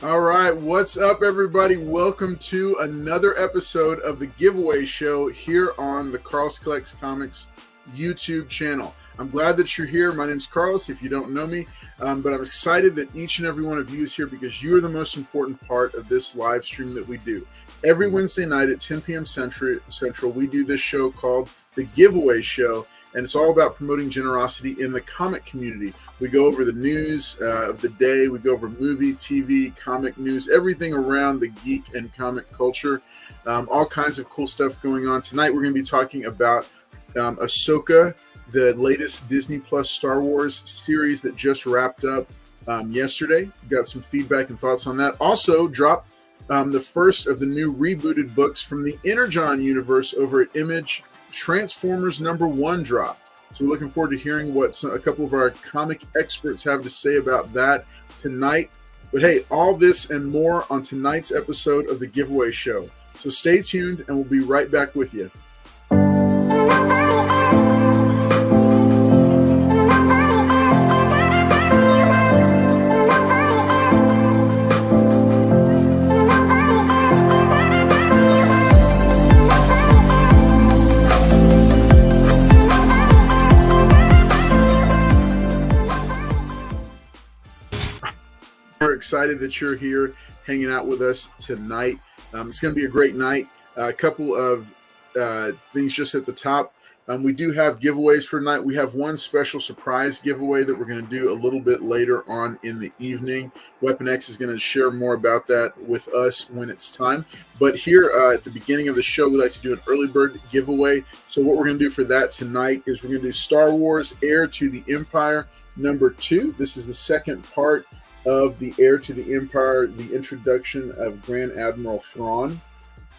All right, what's up, everybody? Welcome to another episode of the Giveaway Show here on the Carlos Collects Comics YouTube channel. I'm glad that you're here. My name's Carlos, if you don't know me, but I'm excited that each and every one of you is here because you are the most important part of this live stream that we do. Every Wednesday night at 10 p.m. Central, we do this show called the Giveaway Show, and it's all about promoting generosity in the comic community. We go over the news of the day. We go over movie, TV, comic news, everything around the geek and comic culture. All kinds of cool stuff going on. Tonight, we're going to be talking about Ashoka, the latest Disney Plus Star Wars series that just wrapped up yesterday. Got some feedback and thoughts on that. Also, dropped the first of the new rebooted books from the Energon Universe over at Image. Transformers #1 drop. So we're looking forward to hearing what a couple of our comic experts have to say about that tonight. But hey, all this and more on tonight's episode of the Giveaway Show. So stay tuned and we'll be right back with you. We're excited that you're here hanging out with us tonight. It's going to be a great night. A couple of things just at the top. We do have giveaways for tonight. We have one special surprise giveaway that we're going to do a little bit later on in the evening. Weapon X is going to share more about that with us when it's time. But here at the beginning of the show, we like to do an early bird giveaway. So what we're going to do for that tonight is we're going to do Star Wars Heir to the Empire #2. This is the second part of the Heir to the Empire, the introduction of Grand Admiral Thrawn.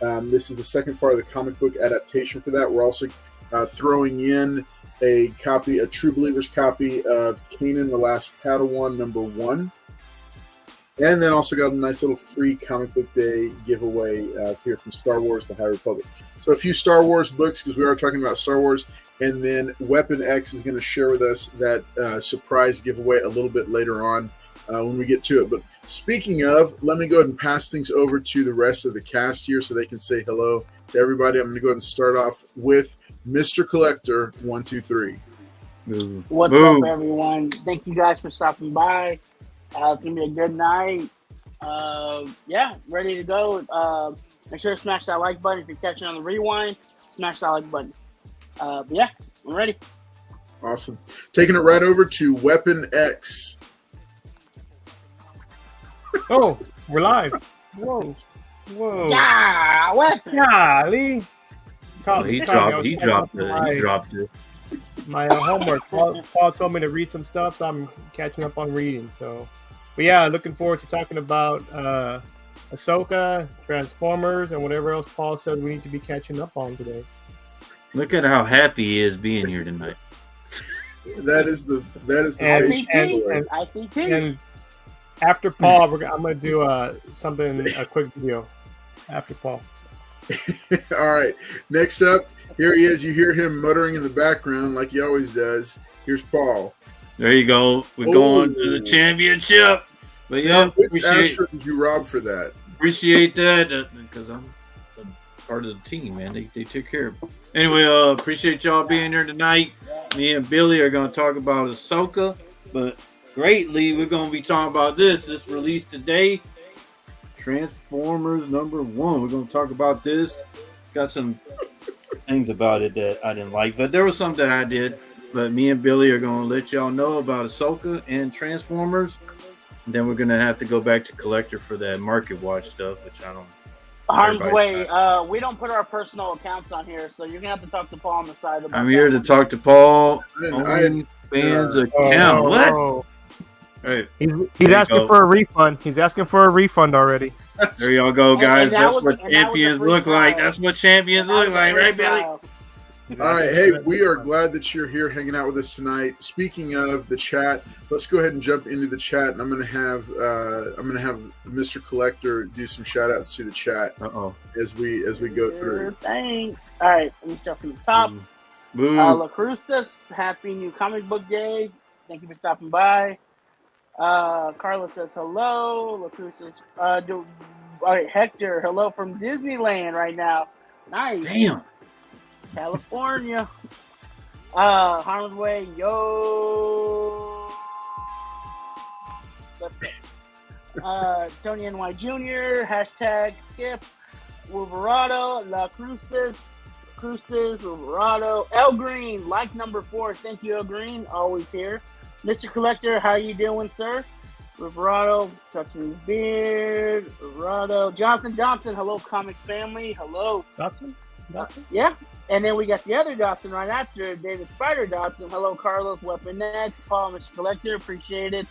This is the second part of the comic book adaptation for that. We're also throwing in a True Believers copy of Kanan the Last Padawan #1. And then also got a nice little free comic book day giveaway here from Star Wars, The High Republic. So a few Star Wars books because we are talking about Star Wars. And then Weapon X is going to share with us that surprise giveaway a little bit later on when we get to it. But speaking of, let me go ahead and pass things over to the rest of the cast here so they can say hello to everybody. I'm going to go ahead and start off with Mr. Collector 123. What's up, everyone? Thank you guys for stopping by. It's going to be a good night. Ready to go. Make sure to smash that like button. If you're catching on the rewind, smash that like button. I'm ready. Awesome. Taking it right over to Weapon X. Oh, we're live. Whoa. Yeah, Weapon. Golly. He dropped it. My homework. Paul told me to read some stuff, so I'm catching up on reading. So, but yeah, looking forward to talking about Ashoka, Transformers, and whatever else Paul said we need to be catching up on today. Look at how happy he is being here tonight. That is the and after Paul, I'm going to do a quick video after Paul. All right. Next up, here he is. You hear him muttering in the background like he always does. Here's Paul. There you go. We're going to the championship. But yeah, which Astro did you rob for that? Appreciate that because I'm part of the team, man. They took care of me. Anyway, appreciate y'all being here tonight. Me and Billy are going to talk about Ashoka, but greatly, we're going to be talking about this. This released today. Transformers #1. We're going to talk about this. Got some things about it that I didn't like, but there was some that I did. But me and Billy are going to let y'all know about Ashoka and Transformers. And then we're going to have to go back to Collector for that Market Watch stuff, which I don't. Harm's way. We don't put our personal accounts on here, so you're going to have to talk to Paul on the side. I'm here to talk to Paul. Fans account. What? Hey, he's asking for a refund. He's asking for a refund already. There y'all go, guys. That's what champions look like. That's what champions look like, right, Billy? All right, hey, we are glad that you're here hanging out with us tonight. Speaking of the chat, let's go ahead and jump into the chat, and I'm gonna have Mr. Collector do some shout outs to the chat as we go through. Thanks. All right, let me start from the top. La Crustas, happy new comic book day. Thank you for stopping by. Carla says hello. LaCruz says, all right, Hector, hello from Disneyland right now. Nice. Damn. California. Harlem's Way, yo. Tony NY Jr., hashtag Skip, Wolverado, La Cruces, Wolverado, El Green, like number 4. Thank you, El Green, always here. Mr. Collector, how you doing, sir? Wolverado, touching his beard. Wolverado, Johnson, hello, comic family, hello. Dotson? Yeah, and then we got the other Dotson right after, David Spider Dotson. Hello, Carlos, Weapon X, Paul, Mr. Collector, appreciate it.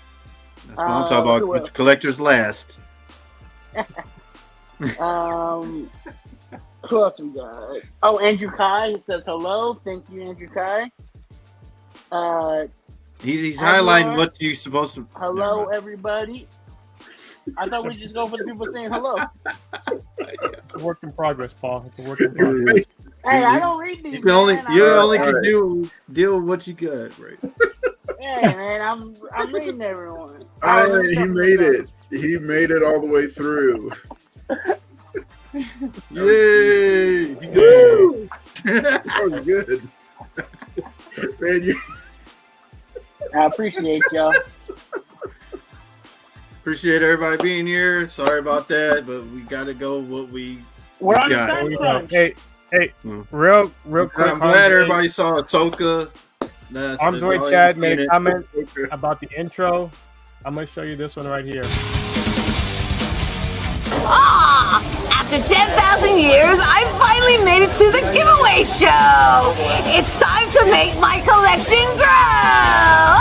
That's what I'm talking about. Which collector's last? Who else we got? Oh, Andrew Kai says hello. Thank you, Andrew Kai. He's highlighting what you're supposed to. Hello, everybody. I thought we'd just go for the people saying hello. It's a work in progress, Paul. It's a work in progress. Hey, I don't read these. You only can deal with what you got, right? Hey, man, I'm reading everyone. All right, he made it. He made it all the way through. Yay! He Woo! That was good. Man, I appreciate y'all. Appreciate everybody being here. Sorry about that, but we got to go what We're on the got. time crunch. Hey, real quick. I'm glad everybody saw Ashoka. Arms Way Chad made a comment about the intro. I'm going to show you this one right here. After 10,000 years, I finally made it to the giveaway show. It's time to make my collection grow.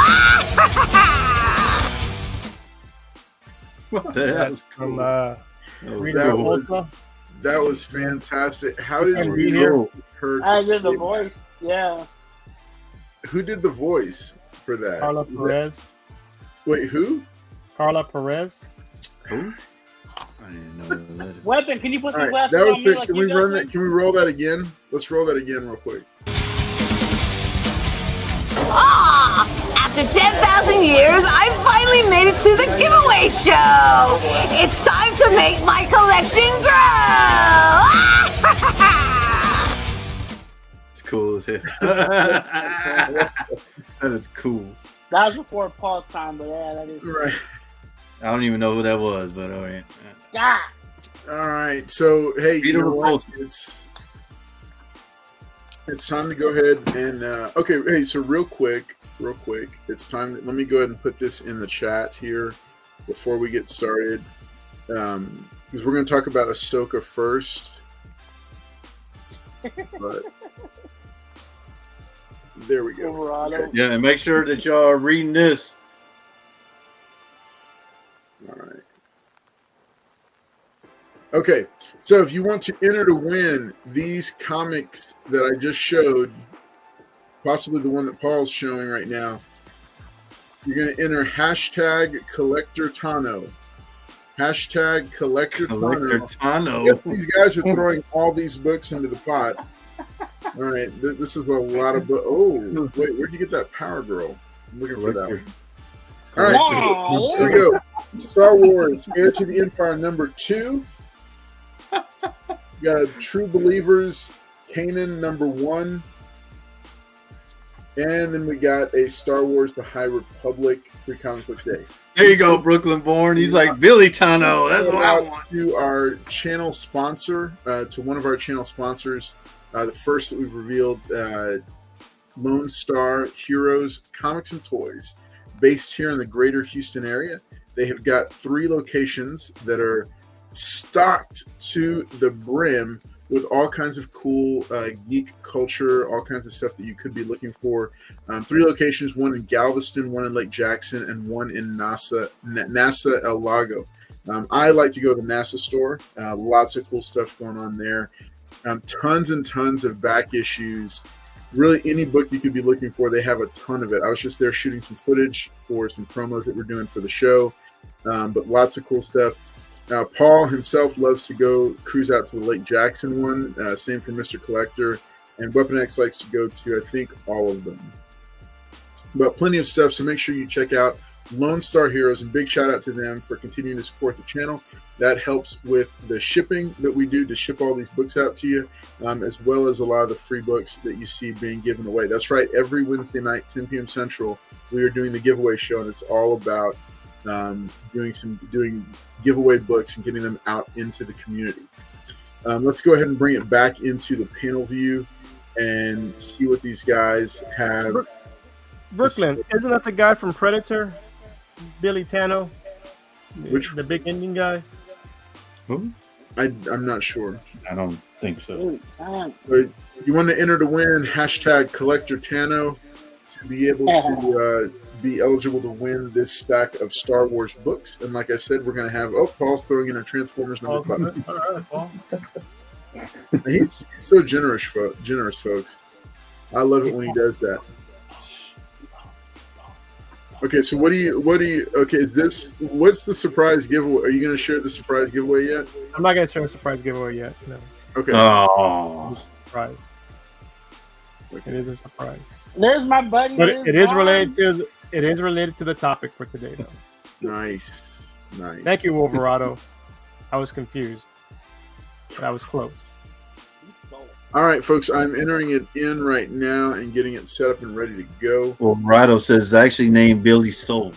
What the hell? From that was fantastic. How did you hear her? I did the voice. Yeah. Who did the voice for that? Carla Perez. Wait, who? Carla Perez. Who? I didn't know that. Weapon, can you put some Right, glasses that was on me? Can we run that? Can we roll that again? Let's roll that again real quick. After 10,000 years, I finally made it to the giveaway show. It's time to make my collection grow. It's cool as hell. That is cool. That was before Paul's time, but yeah, that is Right. I don't even know who that was, but all right. God. All right. So hey, you know what? It's time to go ahead and okay. Hey, so real quick, it's time. Let me go ahead and put this in the chat here before we get started, because we're going to talk about Ahsoka first. But there we go. Okay. Yeah, and make sure that y'all are reading this. All right. Okay, so if you want to enter to win these comics that I just showed, possibly the one that Paul's showing right now, you're going to enter hashtag Collector Tano. Hashtag Collector Tano. Yep, these guys are throwing all these books into the pot. All right, this is a lot of books. Oh, wait, where'd you get that Power Girl? I'm looking for that one. All right, here we go. Star Wars, Heir to the Empire #2. We got True Believers, Kanan #1. And then we got a Star Wars The High Republic Free Comic Book Day. There you go, Brooklyn Born. He's like Billy Tano. That's what I want. To our channel sponsor, to one of our channel sponsors, the first that we've revealed, Lone Star Heroes Comics and Toys, based here in the greater Houston area. They have got 3 locations that are stocked to the brim with all kinds of cool geek culture, all kinds of stuff that you could be looking for. 3 locations, one in Galveston, one in Lake Jackson, and one in NASA El Lago. I like to go to the NASA store. Lots of cool stuff going on there. Tons and tons of back issues. Really, any book you could be looking for, they have a ton of it. I was just there shooting some footage for some promos that we're doing for the show, but lots of cool stuff. Now, Paul himself loves to go cruise out to the Lake Jackson one. Same for Mr. Collector. And Weapon X likes to go to, I think, all of them. But plenty of stuff, so make sure you check out Lone Star Heroes, and big shout out to them for continuing to support the channel. That helps with the shipping that we do to ship all these books out to you, as well as a lot of the free books that you see being given away. That's right. Every Wednesday night, 10 p.m. Central, we are doing the giveaway show, and it's all about doing giveaway books and getting them out into the community. Let's go ahead and bring it back into the panel view and see what these guys have. Brooklyn, isn't that the guy from Predator? Billy Tano? The big Indian guy? Who? I'm not sure. I don't think so. So you want to enter to win #CollectorTano to be able to be eligible to win this stack of Star Wars books. And like I said, we're going to have, Paul's throwing in a Transformers number 5. All right, Paul. He's so generous, folks. I love it when he does that. Okay, so what's the surprise giveaway? Are you going to share the surprise giveaway yet? I'm not going to share a surprise giveaway yet. No. Okay. Oh. Surprise. It is a surprise. There's my buddy. But it is related to the topic for today, though. Nice. Thank you, Wolverado. I was confused. But I was close. All right, folks, I'm entering it in right now and getting it set up and ready to go. Well, Rado says it's actually named Billy Soul.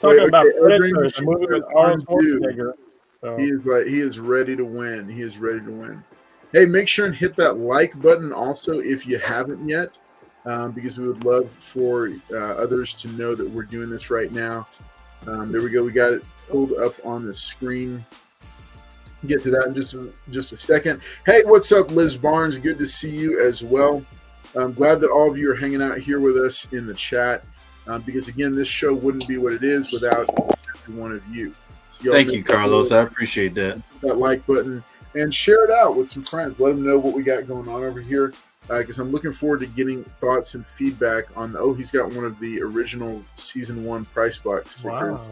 Talking about Predator, Predator, the movie with Arnold Schwarzenegger. So. He is ready to win. He is ready to win. Hey, make sure and hit that like button also if you haven't yet, because we would love for others to know that we're doing this right now. There we go. We got it pulled up on the screen. Get to that in just a second. Hey, what's up, Liz Barnes? Good to see you as well. I'm glad that all of you are hanging out here with us in the chat, because again, this show wouldn't be what it is without every one of you. So thank you, Carlos. I appreciate that. That like button and share it out with some friends. Let them know what we got going on over here, because I'm looking forward to getting thoughts and feedback on he's got one of the original season 1 price box stickers. Wow.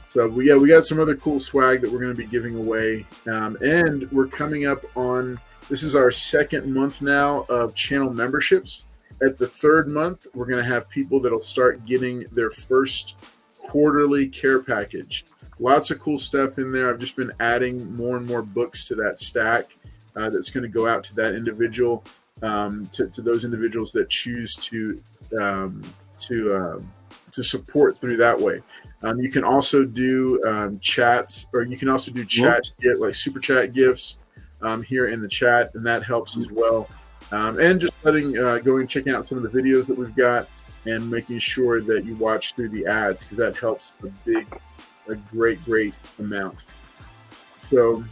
So we got some other cool swag that we're going to be giving away, and we're coming up on, this is our second month now of channel memberships. At the third month, we're going to have people that'll start getting their first quarterly care package. Lots of cool stuff in there. I've just been adding more and more books to that stack that's going to go out to that individual, to those individuals that choose to support through that way. You can also do chats, or you can also do like super chat gifts here in the chat, and that helps as well. And just going and checking out some of the videos that we've got, and making sure that you watch through the ads, because that helps a great amount. So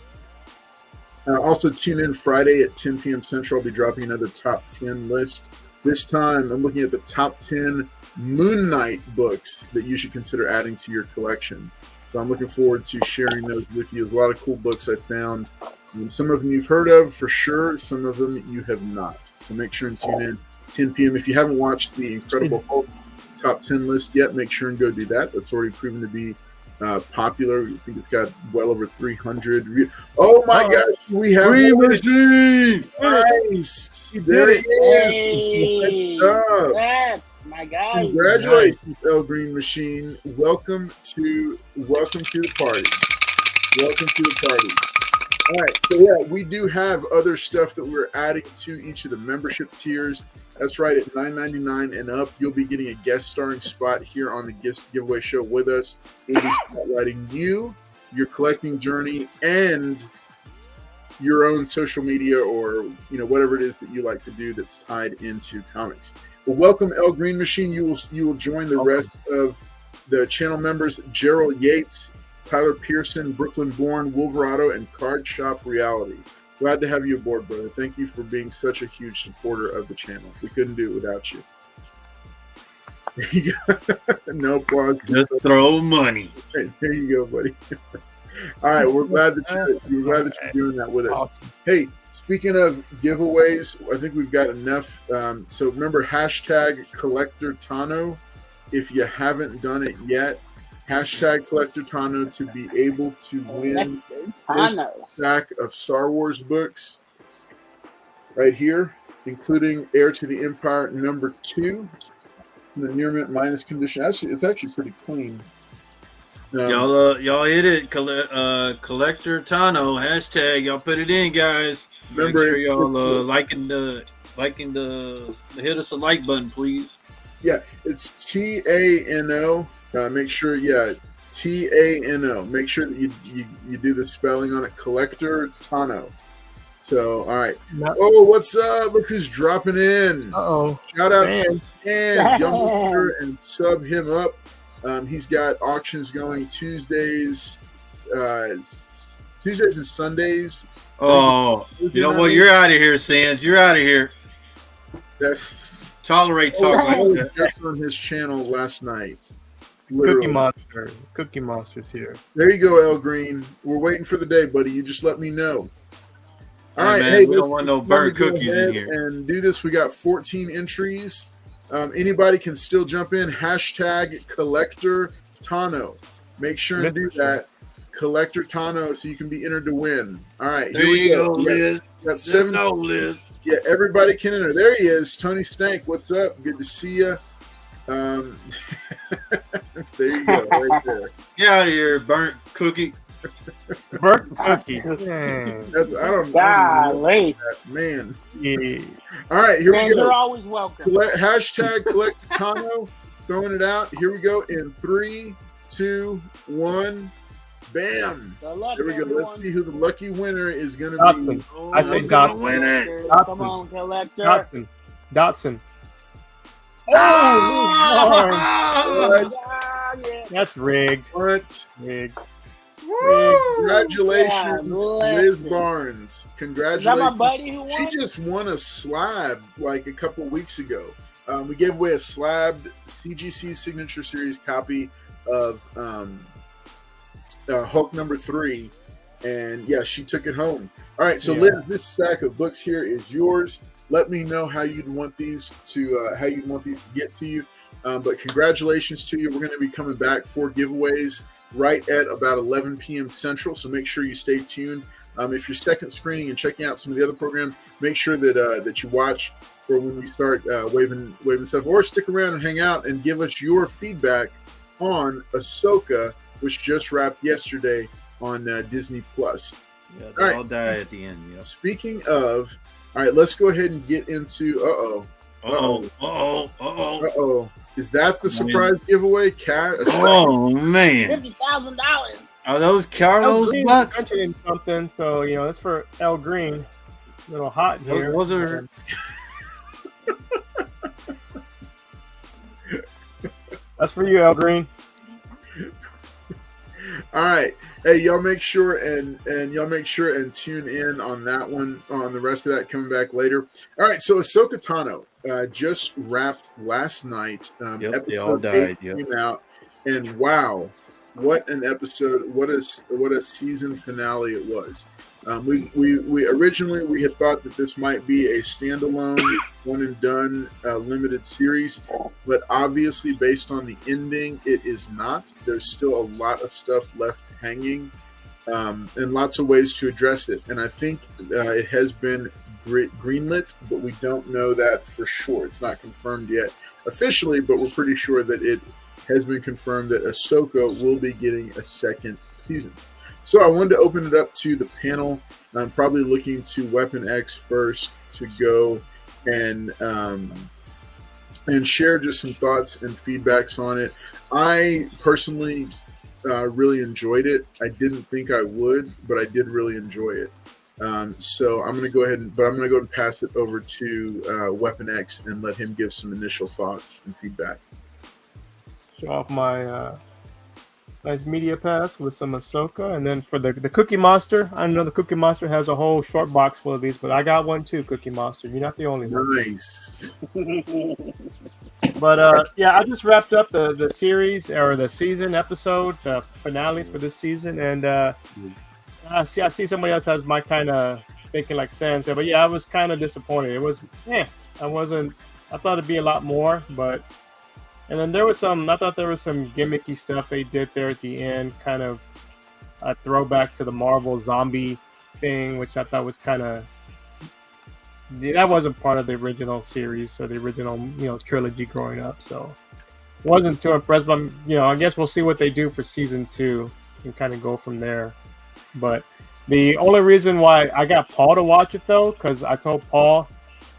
also tune in Friday at 10 p.m. Central. I'll be dropping another top 10 list. This time I'm looking at the top 10 Moon Knight books that you should consider adding to your collection. So I'm looking forward to sharing those with you. There's a lot of cool books I found. Some of them you've heard of for sure. Some of them you have not. So make sure and tune in 10 p.m. If you haven't watched the Incredible Hulk top 10 list yet, make sure and go do that. That's already proven to be popular. I think it's got well over 300. Oh my gosh, we have Green Machine! Nice. There he is. Good stuff. My guy. Congratulations, El Green Machine. Welcome to the party. Welcome to the party. All right, so yeah, we do have other stuff that we're adding to each of the membership tiers. That's right, at $9.99 and up, you'll be getting a guest starring spot here on the giveaway show with us. We'll be spotlighting you, your collecting journey, and your own social media, or whatever it is that you like to do that's tied into comics. Well, welcome, El Green Machine. You will join the rest of the channel members: Gerald Yates, Tyler Pearson, Brooklyn Born, Wolverado, and Card Shop Reality. Glad to have you aboard, brother. Thank you for being such a huge supporter of the channel. We couldn't do it without you. No applause. Just throw money. There you go, buddy. All right, we're glad that you're doing that with us. Awesome. Hey, speaking of giveaways, I think we've got enough. So remember, #CollectorTano. If you haven't done it yet, #CollectorTano to be able to win this stack of Star Wars books right here. including Heir to the Empire #2. The near mint minus condition. Actually, it's actually pretty clean. Y'all hit it. Collector Tano hashtag. Y'all put it in, guys. Make sure y'all liking the hit us a like button, please. Yeah, it's TANO. Make sure, TANO. Make sure that you do the spelling on it. Collector Tano. So, all right. Oh, what's up? Look who's dropping in. Uh-oh. Shout out to Dan. Jump over and sub him up. He's got auctions going Tuesdays and Sundays. Oh, you know what? You're out of here, Sands. You're out of here. That's tolerate talk like that. Just on his channel last night. Literally. Cookie Monster's here. There you go, El Green. We're waiting for the day, buddy. You just let me know. All right, man, we don't want no burnt cookies in here. And do this. We got 14 entries. Anybody can still jump in. Hashtag Collector Tano. Make sure and do that. Collector Tano, so you can be entered to win. All right, there you go, Liz. Got 7. Liz. Yeah, everybody can enter. There he is, Tony Stank. What's up? Good to see you. There you go, right there. Get out of here, burnt cookie. Burnt cookie. That's, I don't Golly. Man. Yeah. All right, here we go. You're always welcome. Hashtag Collector Tano. Throwing it out. Here we go in 3, 2, 1. Bam! There we go. Everyone. Let's see who the lucky winner is going to be. I say Dotson. Win it. Come on, Collector. Dotson. Oh! That's rigged. What? Rigged. Congratulations, Liz Barnes. Congratulations. Is that my buddy who won? She just won a slab like a couple weeks ago. We gave away a slabbed CGC Signature Series copy of Hulk #3, and yeah, she took it home. All right, so Liz, this stack of books here is yours. Let me know how you'd want these to get to you. But congratulations to you. We're going to be coming back for giveaways right at about 11 p.m. Central, so make sure you stay tuned. If you're second screening and checking out some of the other programs, make sure that you watch for when we start waving stuff, or stick around and hang out and give us your feedback on Ashoka, which just wrapped yesterday on Disney Plus. Yeah, they all die at the end. Yeah. Speaking of, all right, let's go ahead and get into. Is that the surprise giveaway? Oh man! $50,000. Are those Carlos bucks? Something. So that's for El Green. A little hot here. Was there? That's for you, El Green. All right, hey, y'all make sure and tune in on that one. On the rest of that coming back later. All right, so Ashoka Tano just wrapped last night. Episode 8 came out, and wow, what an episode! What a season finale it was. We originally had thought that this might be a standalone, one and done limited series, but obviously based on the ending, it is not. There's still a lot of stuff left hanging, and lots of ways to address it. And I think it has been greenlit, but we don't know that for sure. It's not confirmed yet officially, but we're pretty sure that it has been confirmed that Ashoka will be getting a second season. So I wanted to open it up to the panel. I'm probably looking to Weapon X first to go and share just some thoughts and feedbacks on it. I personally really enjoyed it. I didn't think I would, but I did really enjoy it. So I'm going to go ahead and pass it over to Weapon X and let him give some initial thoughts and feedback. Show off my nice media pass with some Ashoka, and then for the Cookie Monster, I know the Cookie Monster has a whole short box full of these, but I got one too, Cookie Monster. You're not the only one. Nice. But I just wrapped up the series or the season episode, the finale for this season, and I see somebody else has my kind of thinking like Sans, but yeah, I was kind of disappointed. It was, I thought it'd be a lot more, but. And then I thought there was some gimmicky stuff they did there at the end, kind of a throwback to the Marvel zombie thing, which I thought was kind of that wasn't part of the original series or the original trilogy growing up. So wasn't too impressed. But I guess we'll see what they do for season 2 and kind of go from there. But the only reason why I got Paul to watch it though, because I told Paul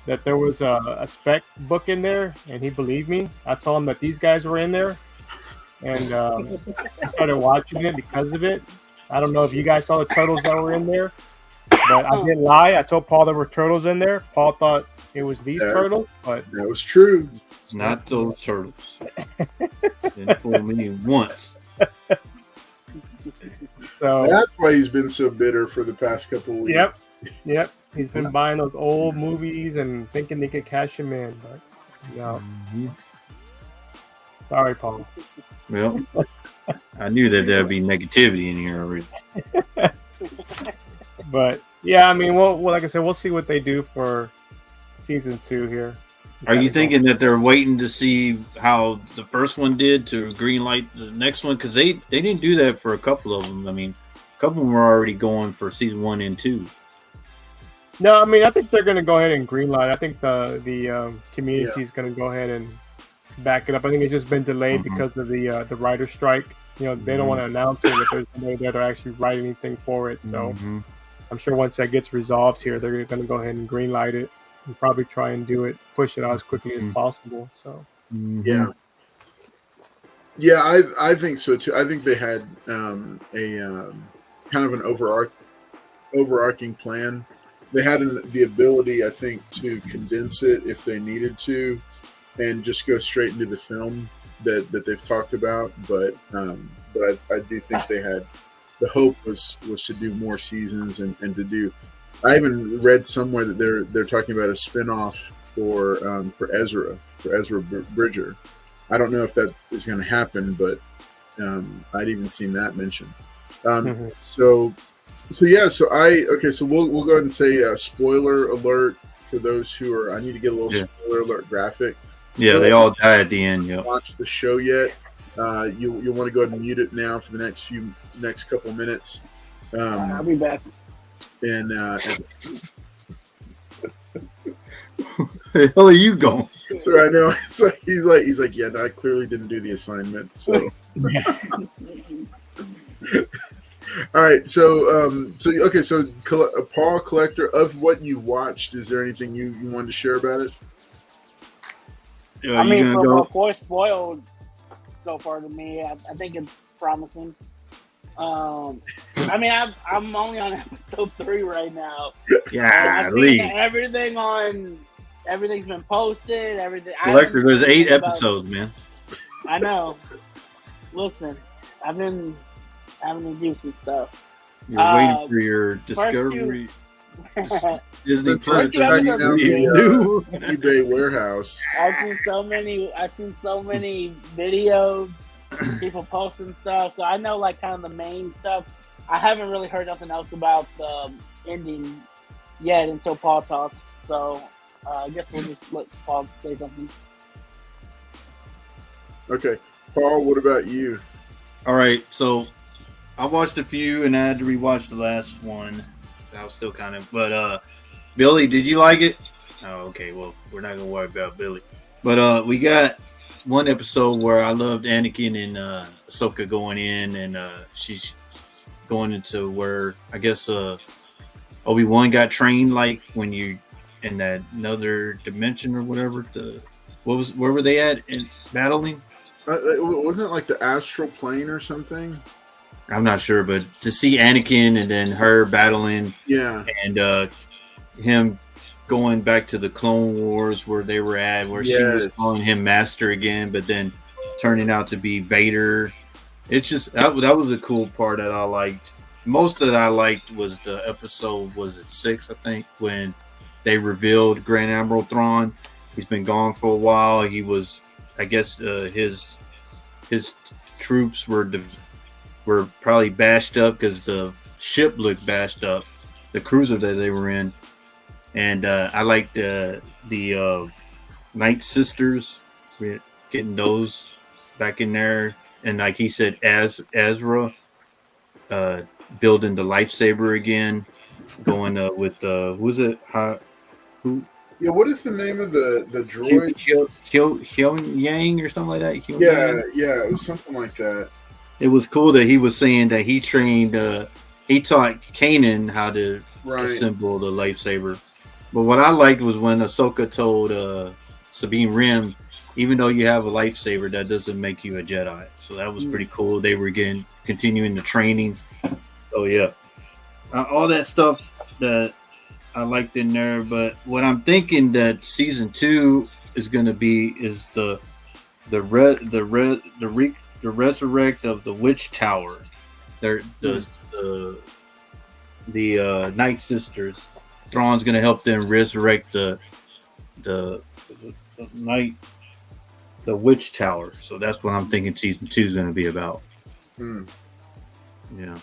that there was a spec book in there, and he believed me. I told him that these guys were in there, and I started watching it because of it. I don't know if you guys saw the turtles that were in there, but I didn't lie. I told Paul there were turtles in there. Paul thought it was these turtles, but that was true. It's not those turtles. Didn't fool me once. So that's why he's been so bitter for the past couple of weeks. Yep. He's been buying those old movies and thinking they could cash him in, but no. Mm-hmm. Sorry, Paul. Well, I knew that there'd be negativity in here already. But yeah, I mean, well, like I said, we'll see what they do for season 2 here. Are you thinking that they're waiting to see how the first one did to greenlight the next one? Because they didn't do that for a couple of them. I mean, a couple of them were already going for season 1 and 2. No, I mean, I think they're going to go ahead and greenlight. I think the community is going to go ahead and back it up. I think it's just been delayed because of the writer strike. They don't want to announce it if there's nobody there to actually write anything for it. So I'm sure once that gets resolved here, they're going to go ahead and greenlight it and probably try and push it out as quickly as possible. So yeah, I think so too. I think they had a kind of an overarching plan. They had the ability, I think, to condense it if they needed to, and just go straight into the film that they've talked about. But I do think they had the hope was to do more seasons and to do. I even read somewhere that they're talking about a spinoff for Ezra Bridger. I don't know if that is going to happen, but I'd even seen that mentioned. So we'll go ahead and say spoiler alert for those who are. I need to get a little spoiler alert graphic. Yeah, they all die at the end. Yep. Watch the show yet? You'll want to go ahead and mute it now for the next couple minutes. I'll be back. And the hell are you going? I know. It's like, he's like, yeah, no, I clearly didn't do the assignment. So, all right. So, Paul, collector of what you've watched, is there anything you wanted to share about it? I mean, of course, spoiled so far to me. I think it's promising. I mean, I'm only on episode 3 right now. Yeah, I've seen everything's been posted. Everything. Collector, there's 8 episodes, man. I know. Listen, I've been having to do some stuff. You're waiting for your Discovery. Disney Plus eBay warehouse. I've seen so many videos, people posting stuff, so I know like kind of the main stuff. I haven't really heard nothing else about the ending yet until Paul talks. So I guess we'll just let Paul say something. Okay, Paul, what about you? All right, so I watched a few and I had to rewatch the last one. I was still kind of, but Billy, did you like it? Oh, okay. Well, we're not gonna worry about Billy, but we got one episode where I loved Anakin and Ahsoka going in, and she's going into where I guess Obi-Wan got trained, like when you in that another dimension or whatever. Where were they at in battling? Wasn't it like the astral plane or something? I'm not sure, but to see Anakin and then her battling, and him going back to the Clone Wars where they were at, where she was calling him Master again, but then turning out to be Vader. It's just that was a cool part that I liked. Most that I liked was the episode, was it 6, I think, when they revealed Grand Admiral Thrawn. He's been gone for a while. He was, I guess, his troops were probably bashed up because the ship looked bashed up, the cruiser that they were in. And I liked the Night Sisters, we're getting those back in there. And like he said, Ezra building the lightsaber again, going with was it Who? Yeah, what is the name of the droid? Hyun Yang or something like that. Yeah, it was something like that. It was cool that he was saying that he trained, he taught Kanan how to assemble the lightsaber. But what I liked was when Ahsoka told Sabine Wren, even though you have a lightsaber, that doesn't make you a Jedi. So that was pretty cool. They were continuing the training. So yeah, all that stuff that I liked in there. But what I'm thinking that season 2 is going to be is the resurrect of the Witch Tower. The Night Sisters. Thrawn's going to help them resurrect the Witch Tower. So that's what I'm thinking season 2 is going to be about. Yeah.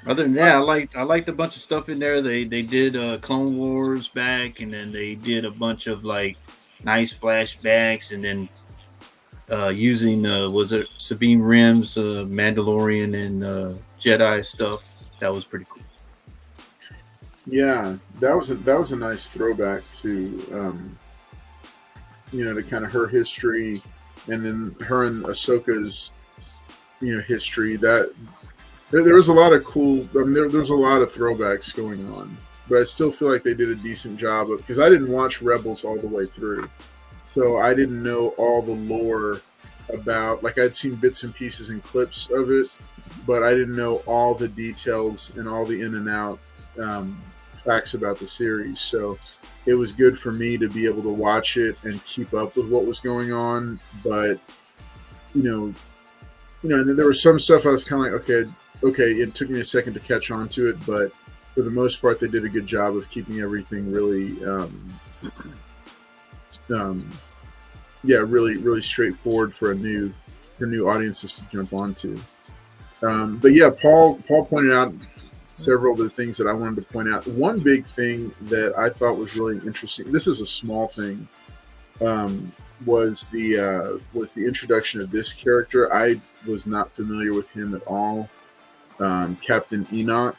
Other than that, I liked a bunch of stuff in there. They did Clone Wars back, and then they did a bunch of like nice flashbacks, and then using was it Sabine Wren's Mandalorian and Jedi stuff. That was pretty cool. Yeah, that was a nice throwback to to kind of her history, and then her and Ahsoka's history. That there was a lot of cool. I mean, there's a lot of throwbacks going on, but I still feel like they did a decent job of, because I didn't watch Rebels all the way through, so I didn't know all the lore about. Like, I'd seen bits and pieces and clips of it, but I didn't know all the details and all the in and out facts about the series. So it was good for me to be able to watch it and keep up with what was going on. But and then there was some stuff I was kind of like, okay, it took me a second to catch on to it, but for the most part, they did a good job of keeping everything really, really straightforward for new audiences to jump onto. But yeah, Paul pointed out several of the things that I wanted to point out. One big thing that I thought was really interesting, this is a small thing, was the introduction of this character. I was not familiar with him at all. Captain Enoch,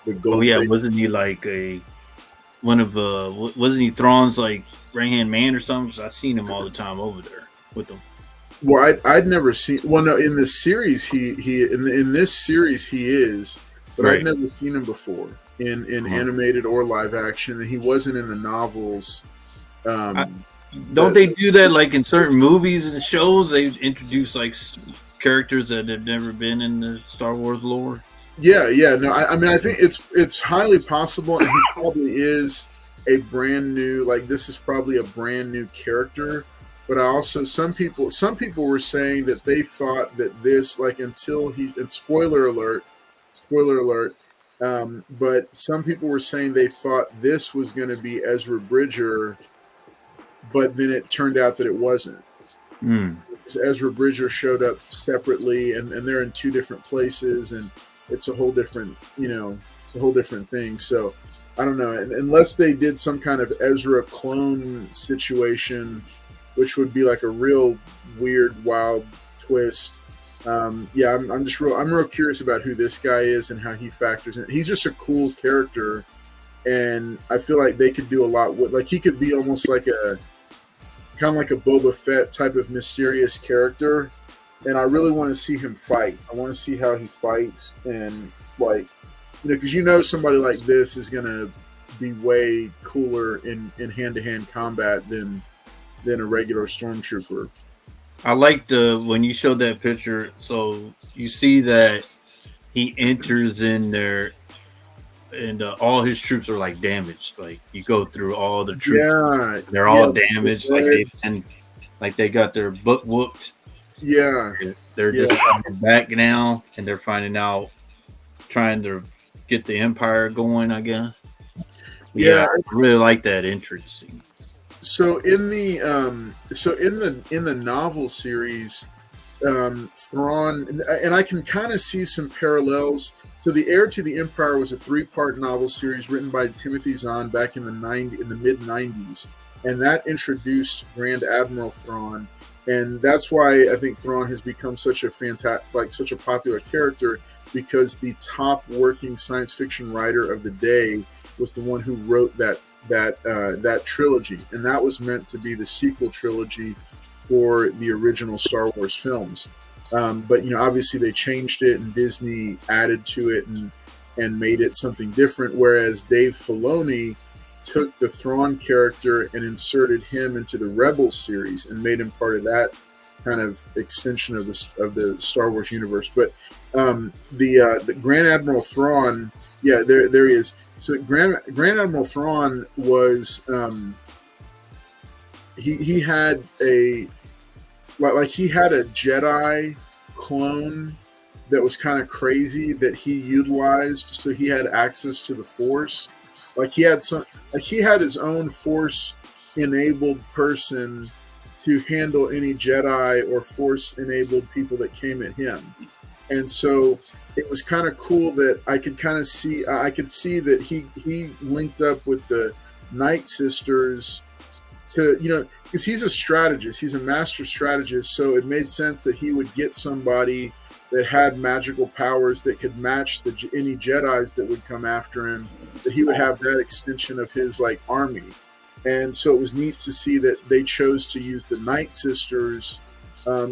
the gold. Oh yeah, wasn't he like wasn't he Thrawn's like right hand man or something? Because I've seen him all the time over there with them. Well, I'd never seen. Well, no, in this series in this series he is, but right. I've never seen him before in animated or live action, and he wasn't in the novels. Don't they do that like in certain movies and shows? They introduce like characters that have never been in the Star Wars lore. Yeah. No, I mean, I think it's highly possible, and he probably is a brand new. Like, this is probably a brand new character. But I also, some people were saying that they thought that this, like, until he, and spoiler alert, but some people were saying they thought this was going to be Ezra Bridger, but then it turned out that it wasn't. Ezra Bridger showed up separately, and they're in two different places, and it's a whole different, it's a whole different thing. So I don't know, unless they did some kind of Ezra clone situation, which would be like a real weird, wild twist. I'm real curious about who this guy is and how he factors in. He's just a cool character, and I feel like they could do a lot with, like, he could be almost like a kind of like a Boba Fett type of mysterious character, and I really want to see him fight. I want to see how he fights, and like, because somebody like this is gonna be way cooler in hand-to-hand combat than a regular stormtrooper. I liked when you showed that picture. So you see that he enters in there, and all his troops are like damaged. Like, you go through all the troops, they're all damaged. Like they got their butt whooped. Yeah, they're just coming back now, and they're finding out, trying to get the Empire going, I guess. Yeah, I really like that entrance scene. So in the novel series, Thrawn, and I can kind of see some parallels. So The Heir to the Empire was a 3-part novel series written by Timothy Zahn back in the mid-90s, and that introduced Grand Admiral Thrawn, and that's why I think Thrawn has become such a popular character, because the top working science fiction writer of the day was the one who wrote that that trilogy, and that was meant to be the sequel trilogy for the original Star Wars films. But obviously they changed it, and Disney added to it and made it something different. Whereas Dave Filoni took the Thrawn character and inserted him into the Rebels series and made him part of that kind of extension of the Star Wars universe. But the Grand Admiral Thrawn, there he is. So Grand Admiral Thrawn was he had a Jedi clone that was kind of crazy that he utilized, so he had access to the Force. He had his own Force enabled person to handle any Jedi or Force enabled people that came at him. And so it was kind of cool that I could see that he linked up with the Night Sisters to, because he's a strategist, he's a master strategist. So it made sense that he would get somebody that had magical powers that could match any Jedis that would come after him, that he would have that extension of his army. And so it was neat to see that they chose to use the Night Sisters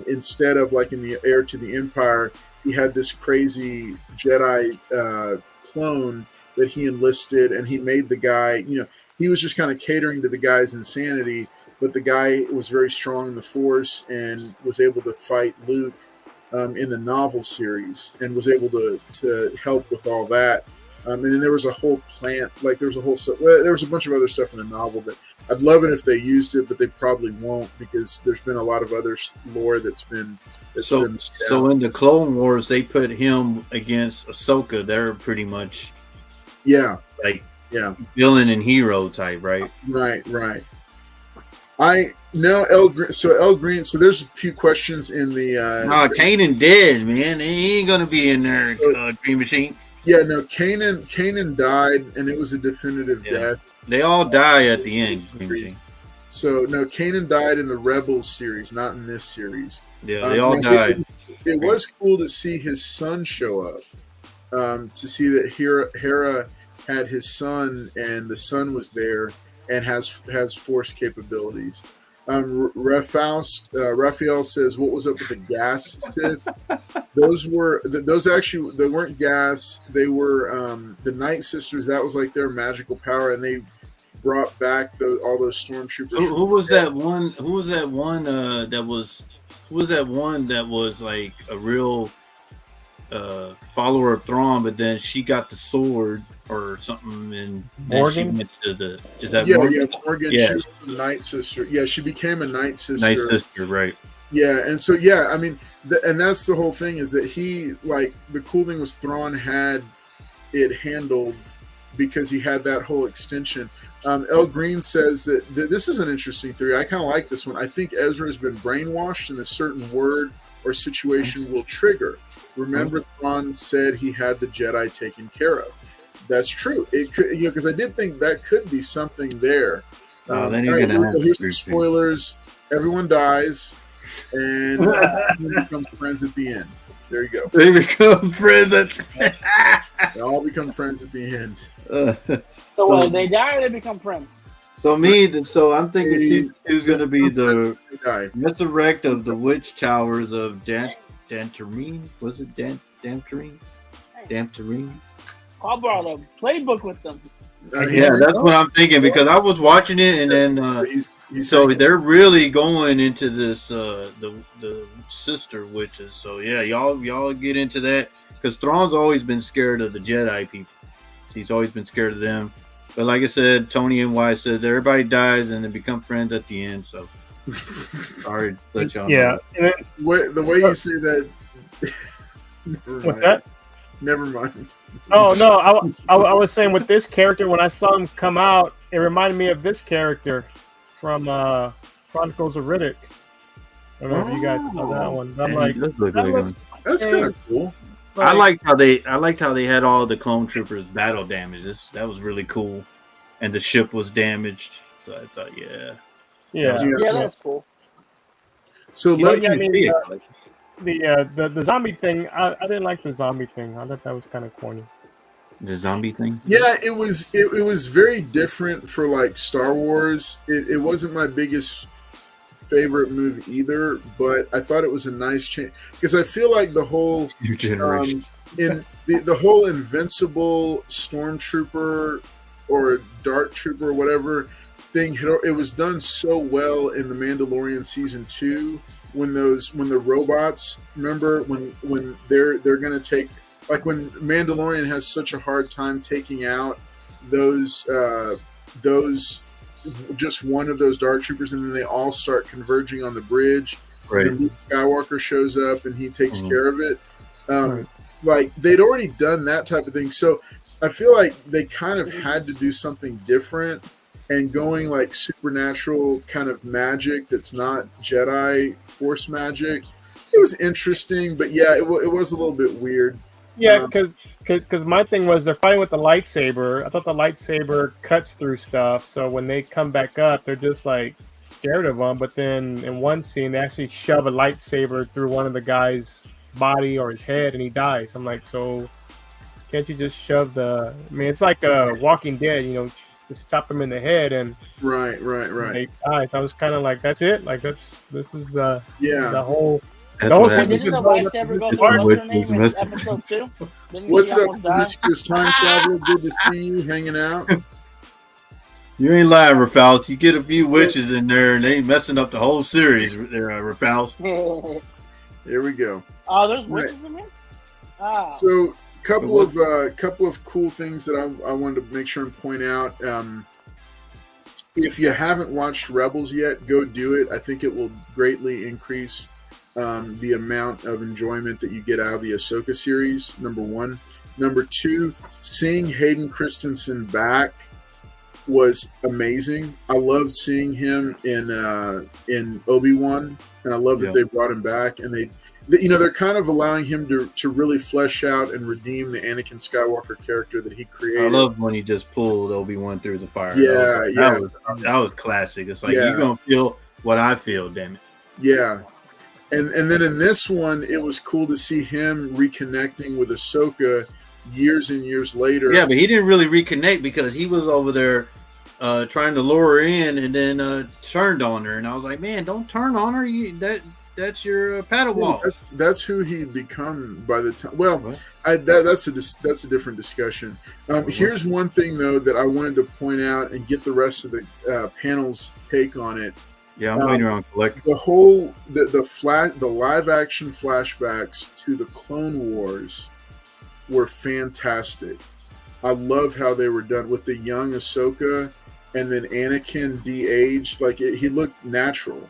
instead of in the Heir to the Empire. He had this crazy Jedi clone that he enlisted, and he made the guy, he was just kind of catering to the guy's insanity, but the guy was very strong in the Force and was able to fight Luke in the novel series and was able to help with all that. And then there was a whole plant, there was a bunch of other stuff in the novel that I'd love it if they used it, but they probably won't, because there's been a lot of other lore that's been. So in the Clone Wars, they put him against Ahsoka. They're pretty much, villain and hero type, right? Right. I know El Green. So there's a few questions in the. Kanan dead, man. He ain't gonna be in there. Green Machine. Yeah, no. Kanan died, and it was a definitive death. They all die at the end. Green Machine. So no, Kanan died in the Rebels series, not in this series. Yeah, they all died. It was cool to see his son show up. To see that Hera had his son, and the son was there and has Force capabilities. Raphael says, "What was up with the gas, Sith?" Those they weren't gas. They were the Night Sisters. That was their magical power, and they brought back all those stormtroopers. Who was that one? Who was that one that was like a real follower of Thrawn, but then she got the sword or something, and Morgan. She went to Morgan? Yeah, Morgan. Yeah. She was a Night Sister. Yeah, she became a Night Sister. Night Sister, right? Yeah, and so I mean, and that's the whole thing, is that he the cool thing was Thrawn had it handled because he had that whole extension. El Green says that this is an interesting theory. I kind of like this one. I think Ezra has been brainwashed, and a certain word or situation will trigger. Remember, Thrawn said he had the Jedi taken care of. That's true. It could, because I did think that could be something there. Then you're gonna here's some spoilers. Everyone dies, and everyone becomes friends at the end. There you go. They become friends. They all become friends at the end. So when they die, they become friends. So I'm thinking who's going to be the resurrect of the witch towers of Dantarine? Was it Dantarine? Dantarine? I brought a playbook with them. Yeah, that's what I'm thinking, because I was watching it, and then so they're really going into this the sister witches. So yeah, y'all get into that, because Thrawn's always been scared of the Jedi people. He's always been scared of them. But like I said, Tony NY says everybody dies and they become friends at the end. So sorry to let y'all know. The way you say that. What's that? Never mind. Oh no, I was saying with this character, when I saw him come out, it reminded me of this character from Chronicles of Riddick. I don't know if you guys saw that one. I'm like, that's kind of cool. I liked how they had all the clone troopers battle damage. That was really cool, and the ship was damaged. So I thought, that's cool. So let's the zombie thing. I didn't like the zombie thing. I thought that was kind of corny. The zombie thing? Yeah, it was very different for like Star Wars. It wasn't my biggest favorite movie either, but I thought it was a nice change because I feel like the whole New generation. In the whole Invincible Stormtrooper or Dark Trooper or whatever thing, it was done so well in the Mandalorian season 2 when the robots, remember when they're going to take, like when Mandalorian has such a hard time taking out those just one of those Dark Troopers, and then they all start converging on the bridge. Right. And Luke Skywalker shows up and he takes care of it. Right. Like they'd already done that type of thing, so I feel like they kind of had to do something different, and going like supernatural kind of magic that's not Jedi Force magic. It was interesting, but yeah, it was a little bit weird. Yeah, because my thing was they're fighting with the lightsaber. I thought the lightsaber cuts through stuff, so when they come back up, they're just like scared of them. But then in one scene, they actually shove a lightsaber through one of the guys' body or his head, and he dies. I'm like, so can't you just shove the? I mean, it's like Walking Dead, just chop them in the head and Right. they die. So I was kind of like, that's it. Like this is the whole. That's the whole what scene happened. Didn't the lightsaber go through what's her name in episode 2? What's up, Promiscuous Time Travel? Good to see you hanging out. You ain't lying, Rafales. You get a few witches in there, and they ain't messing up the whole series. There, Rafales. There we go. Oh, there's witches in there? Ah. So, couple of cool things that I wanted to make sure and point out. If you haven't watched Rebels yet, go do it. I think it will greatly increase the amount of enjoyment that you get out of the Ahsoka series, number one. Number two, seeing Hayden Christensen back was amazing. I loved seeing him in Obi-Wan, and I love that they brought him back, and they're kind of allowing him to really flesh out and redeem the Anakin Skywalker character that he created. I love when he just pulled Obi-Wan through the fire. That was classic. It's like, you're going to feel what I feel, damn it. Yeah. And then in this one, it was cool to see him reconnecting with Ahsoka years and years later. Yeah, but he didn't really reconnect because he was over there trying to lure her in and then turned on her. And I was like, man, don't turn on her. That's your Padawan. That's who he'd become by the time. Well, that's a different discussion. Here's one thing though that I wanted to point out and get the rest of the panel's take on it. Yeah, I'm waiting on collect. The whole the live action flashbacks to the Clone Wars were fantastic. I love how they were done with the young Ahsoka and then Anakin de-aged, like he looked natural.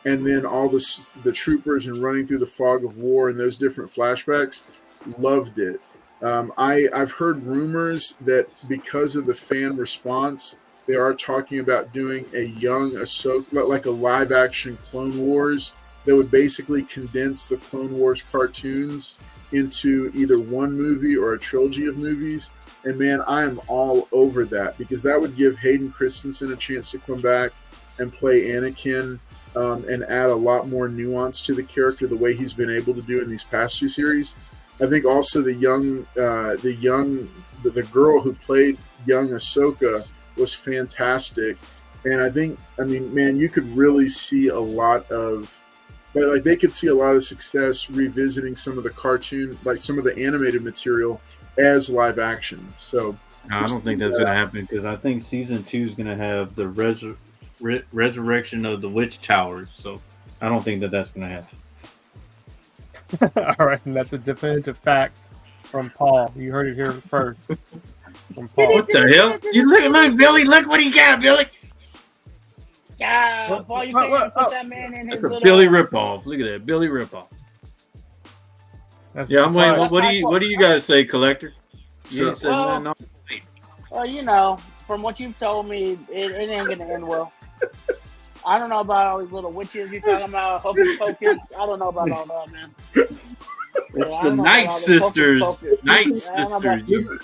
And then all the troopers and running through the fog of war and those different flashbacks, loved it. I've heard rumors that because of the fan response, they are talking about doing a young Ahsoka, like a live-action Clone Wars that would basically condense the Clone Wars cartoons into either one movie or a trilogy of movies. And man, I am all over that because that would give Hayden Christensen a chance to come back and play Anakin and add a lot more nuance to the character the way he's been able to do in these past two series. I think also the girl who played young Ahsoka was fantastic, and I mean, man, you could really see a lot of, like, they could see a lot of success revisiting some of the cartoon, like some of the animated material as live action. So I don't think that's going to happen because I think season 2 is going to have the resurrection of the witch towers. So I don't think that's going to happen. All right, and that's a definitive fact from Paul. You heard it here first. From Paul. What the hell? You look, Billy. Look what he got, Billy. Yeah, Paul, you can't put that man in his little... Billy ripoff. Look at that, Billy ripoff. That's I'm waiting. What do you guys say, Collector? You ain't said nothing. Well, from what you've told me, it ain't gonna end well. I don't know about all these little witches you're talking about, hocus pocus. I don't know about all that, man. It's the Night Sisters. Night Sisters.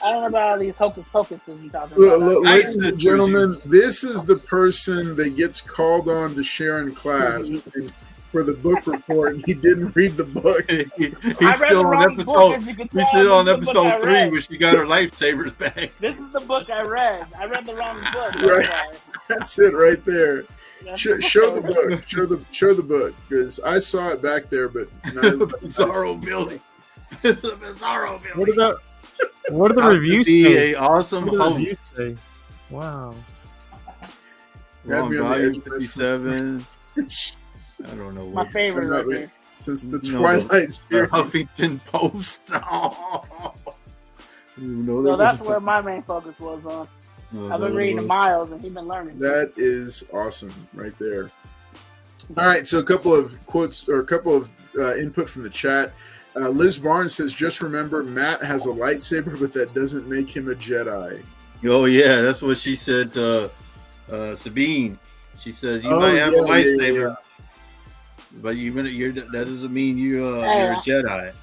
I don't know about all these hocus pocuses you're talking about. Ladies and gentlemen, this is the person that gets called on to share in class and for the book report, and he didn't read the book. He's still on episode. He's still on episode 3 where she got her lifesavers back. This is the book I read. I read the wrong book. Right. That's it right there. Show the book. Show the book, because I saw it back there, but Bizarro Billy. It's a Bizarro Billy. What are the reviews say? An awesome host. Wow. Had me on the edge of 57. I don't know. My favorite right here. Since the Twilight series. Huffington Post. So that's where my main focus was on. I've been reading to Miles, and he's been learning. That is awesome right there. All right, so a couple of quotes or a couple of input from the chat. Liz Barnes says, just remember, Matt has a lightsaber, but that doesn't make him a Jedi. Oh, yeah, that's what she said to Sabine. She says, you might have a lightsaber, but that doesn't mean you're a Jedi.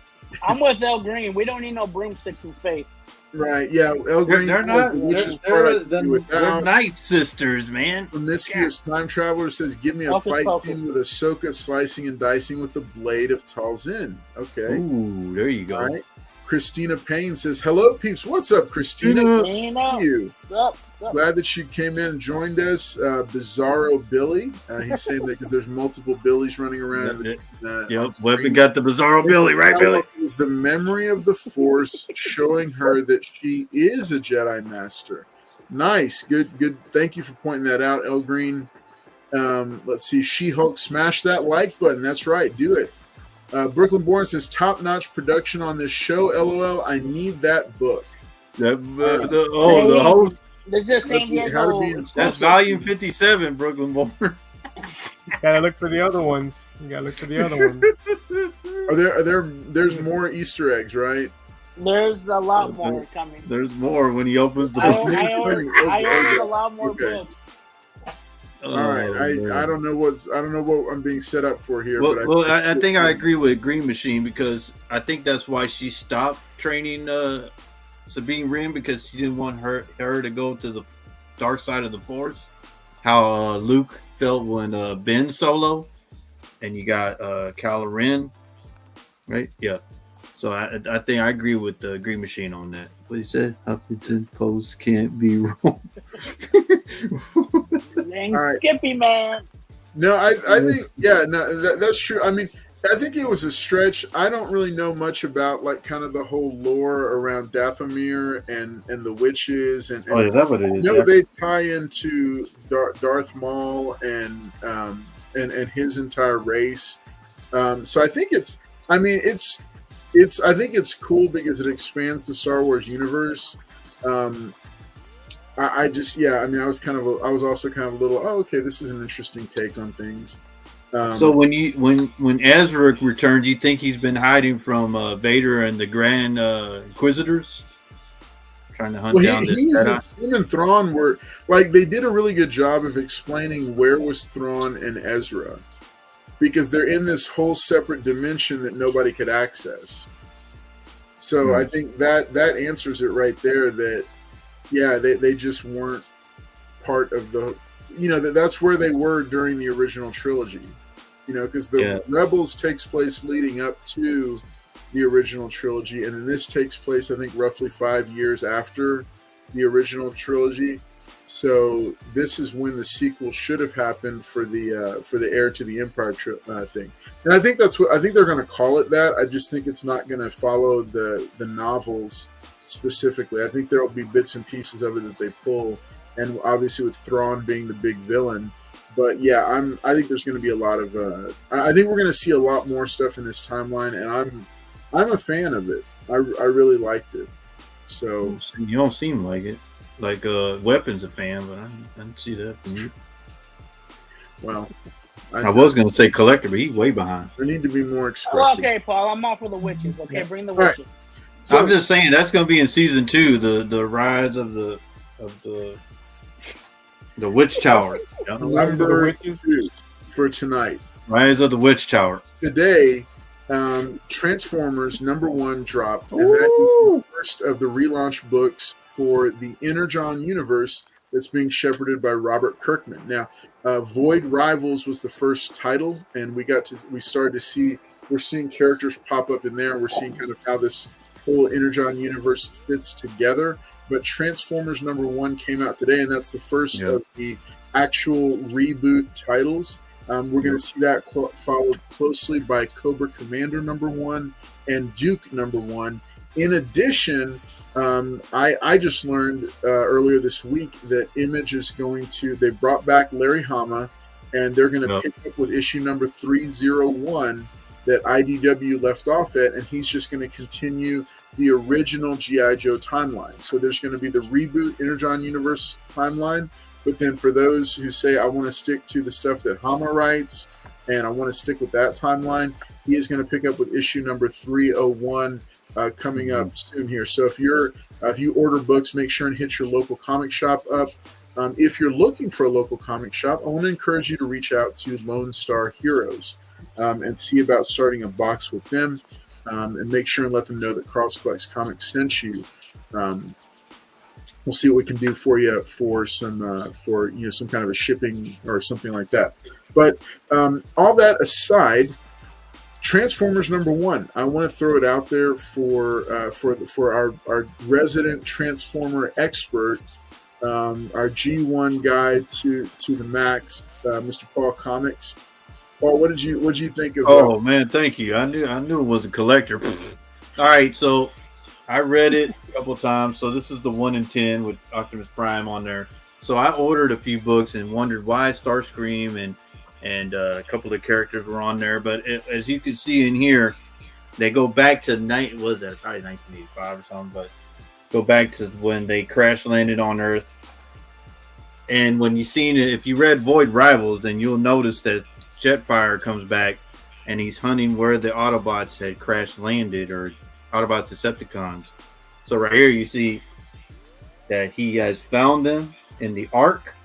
I'm with El Green. We don't need no broomsticks in space. Right, yeah. El Green, they're not. They're Night Sisters, man. Promiscuous Time Traveler says, give me a fight scene with Ahsoka slicing and dicing with the blade of Talzin. Okay. Ooh, there you go. All right. Christina Payne says, hello, peeps. What's up, Christina? What's up? Glad that you came in and joined us. Bizarro Billy. He's saying that because there's multiple Billies running around. Weapon got the Bizarro Billy, right, Billy? Is the memory of the Force showing her that she is a Jedi Master. Nice. Good. Thank you for pointing that out, El Green. Let's see. She-Hulk, smash that like button. That's right. Do it. Brooklyn Bourne says, top-notch production on this show. LOL. I need that book. The host. This is San Diego. That's volume 57, Brooklyn Bourne. Gotta look for the other ones. There's more Easter eggs, right? There's a lot more coming. There's more when he opens the book. I ordered a lot more books. All right, I don't know what I'm being set up for here. Well, I think I agree with Green Machine, because I think that's why she stopped training Sabine Wren, because she didn't want her to go to the dark side of the Force. How Luke felt when Ben solo, and you got Kylo Ren, right? Yeah. So I think I agree with the Green Machine on that. What he said, Huffington Post can't be wrong. Dang, right. Skippy, man. No, I think, that's true. I mean, I think it was a stretch. I don't really know much about like kind of the whole lore around Dathomir and the witches and is that what it is? They tie into Darth Maul and his entire race. So I think I think it's cool because it expands the Star Wars universe. I was also kind of a little, okay, this is an interesting take on things. So when Ezra returned, do you think he's been hiding from Vader and the Grand Inquisitors, trying to hunt down the Jedi? Him and Thrawn were like, they did a really good job of explaining where was Thrawn and Ezra, because they're in this whole separate dimension that nobody could access. So I think that answers it right there. That they just weren't part of the. That's where they were during the original trilogy. Because the Rebels takes place leading up to the original trilogy, and then this takes place, I think, roughly 5 years after the original trilogy. So this is when the sequel should have happened for the Heir to the Empire thing, and I think they're going to call it that. I just think it's not going to follow the novels specifically. I think there will be bits and pieces of it that they pull, and obviously with Thrawn being the big villain. But I think there's going to be a lot of. I think we're going to see a lot more stuff in this timeline, and I'm a fan of it. I really liked it. So you don't seem like it. Like Weapon's a fan, but I didn't see that from you. Well, I was going to say Collector, but he's way behind. I need to be more expressive. Okay, Paul, I'm off for the witches. Okay, bring the witches. Right. So, I'm just saying that's going to be in season 2, the rise of the Witch Tower. Number 2 for tonight. Rise of the Witch Tower. Today, Transformers #1 dropped, and that is the first of the relaunch books for the Energon Universe that's being shepherded by Robert Kirkman. Now, Void Rivals was the first title, and we're seeing characters pop up in there. We're seeing kind of how this whole Energon universe fits together. But Transformers #1 came out today, and that's the first of the actual reboot titles. We're going to see that followed closely by Cobra Commander #1 and Duke #1. In addition, I just learned earlier this week that Image is they brought back Larry Hama, and they're going to pick up with issue number 301 that IDW left off at, and he's just going to continue the original G.I. Joe timeline. So there's going to be the reboot Energon Universe timeline, but then for those who say, I want to stick to the stuff that Hama writes, and I want to stick with that timeline, he is going to pick up with issue number 301 coming up soon here. So if you order books, make sure and hit your local comic shop up. If you're looking for a local comic shop, I want to encourage you to reach out to Lone Star Heroes and see about starting a box with them, and make sure and let them know that Crossplex Comics sent you. We'll see what we can do for you for some kind of a shipping or something like that. But all that aside, Transformers #1. I want to throw it out there for our resident Transformer expert, our G1 guy to the max, Mr. Paul Comics. Paul, what did you think of? Oh man, thank you. I knew it was a collector. All right, so I read it a couple times. So this is the 1 in 10 with Optimus Prime on there. So I ordered a few books and wondered why Starscream and a couple of characters were on there. But as you can see in here, they go back to probably 1985 or something, but go back to when they crash landed on Earth. And when you seen it, if you read Void Rivals, then you'll notice that Jetfire comes back and he's hunting where the Autobots had crash landed, or Autobots Decepticons. So right here you see that he has found them in the Ark,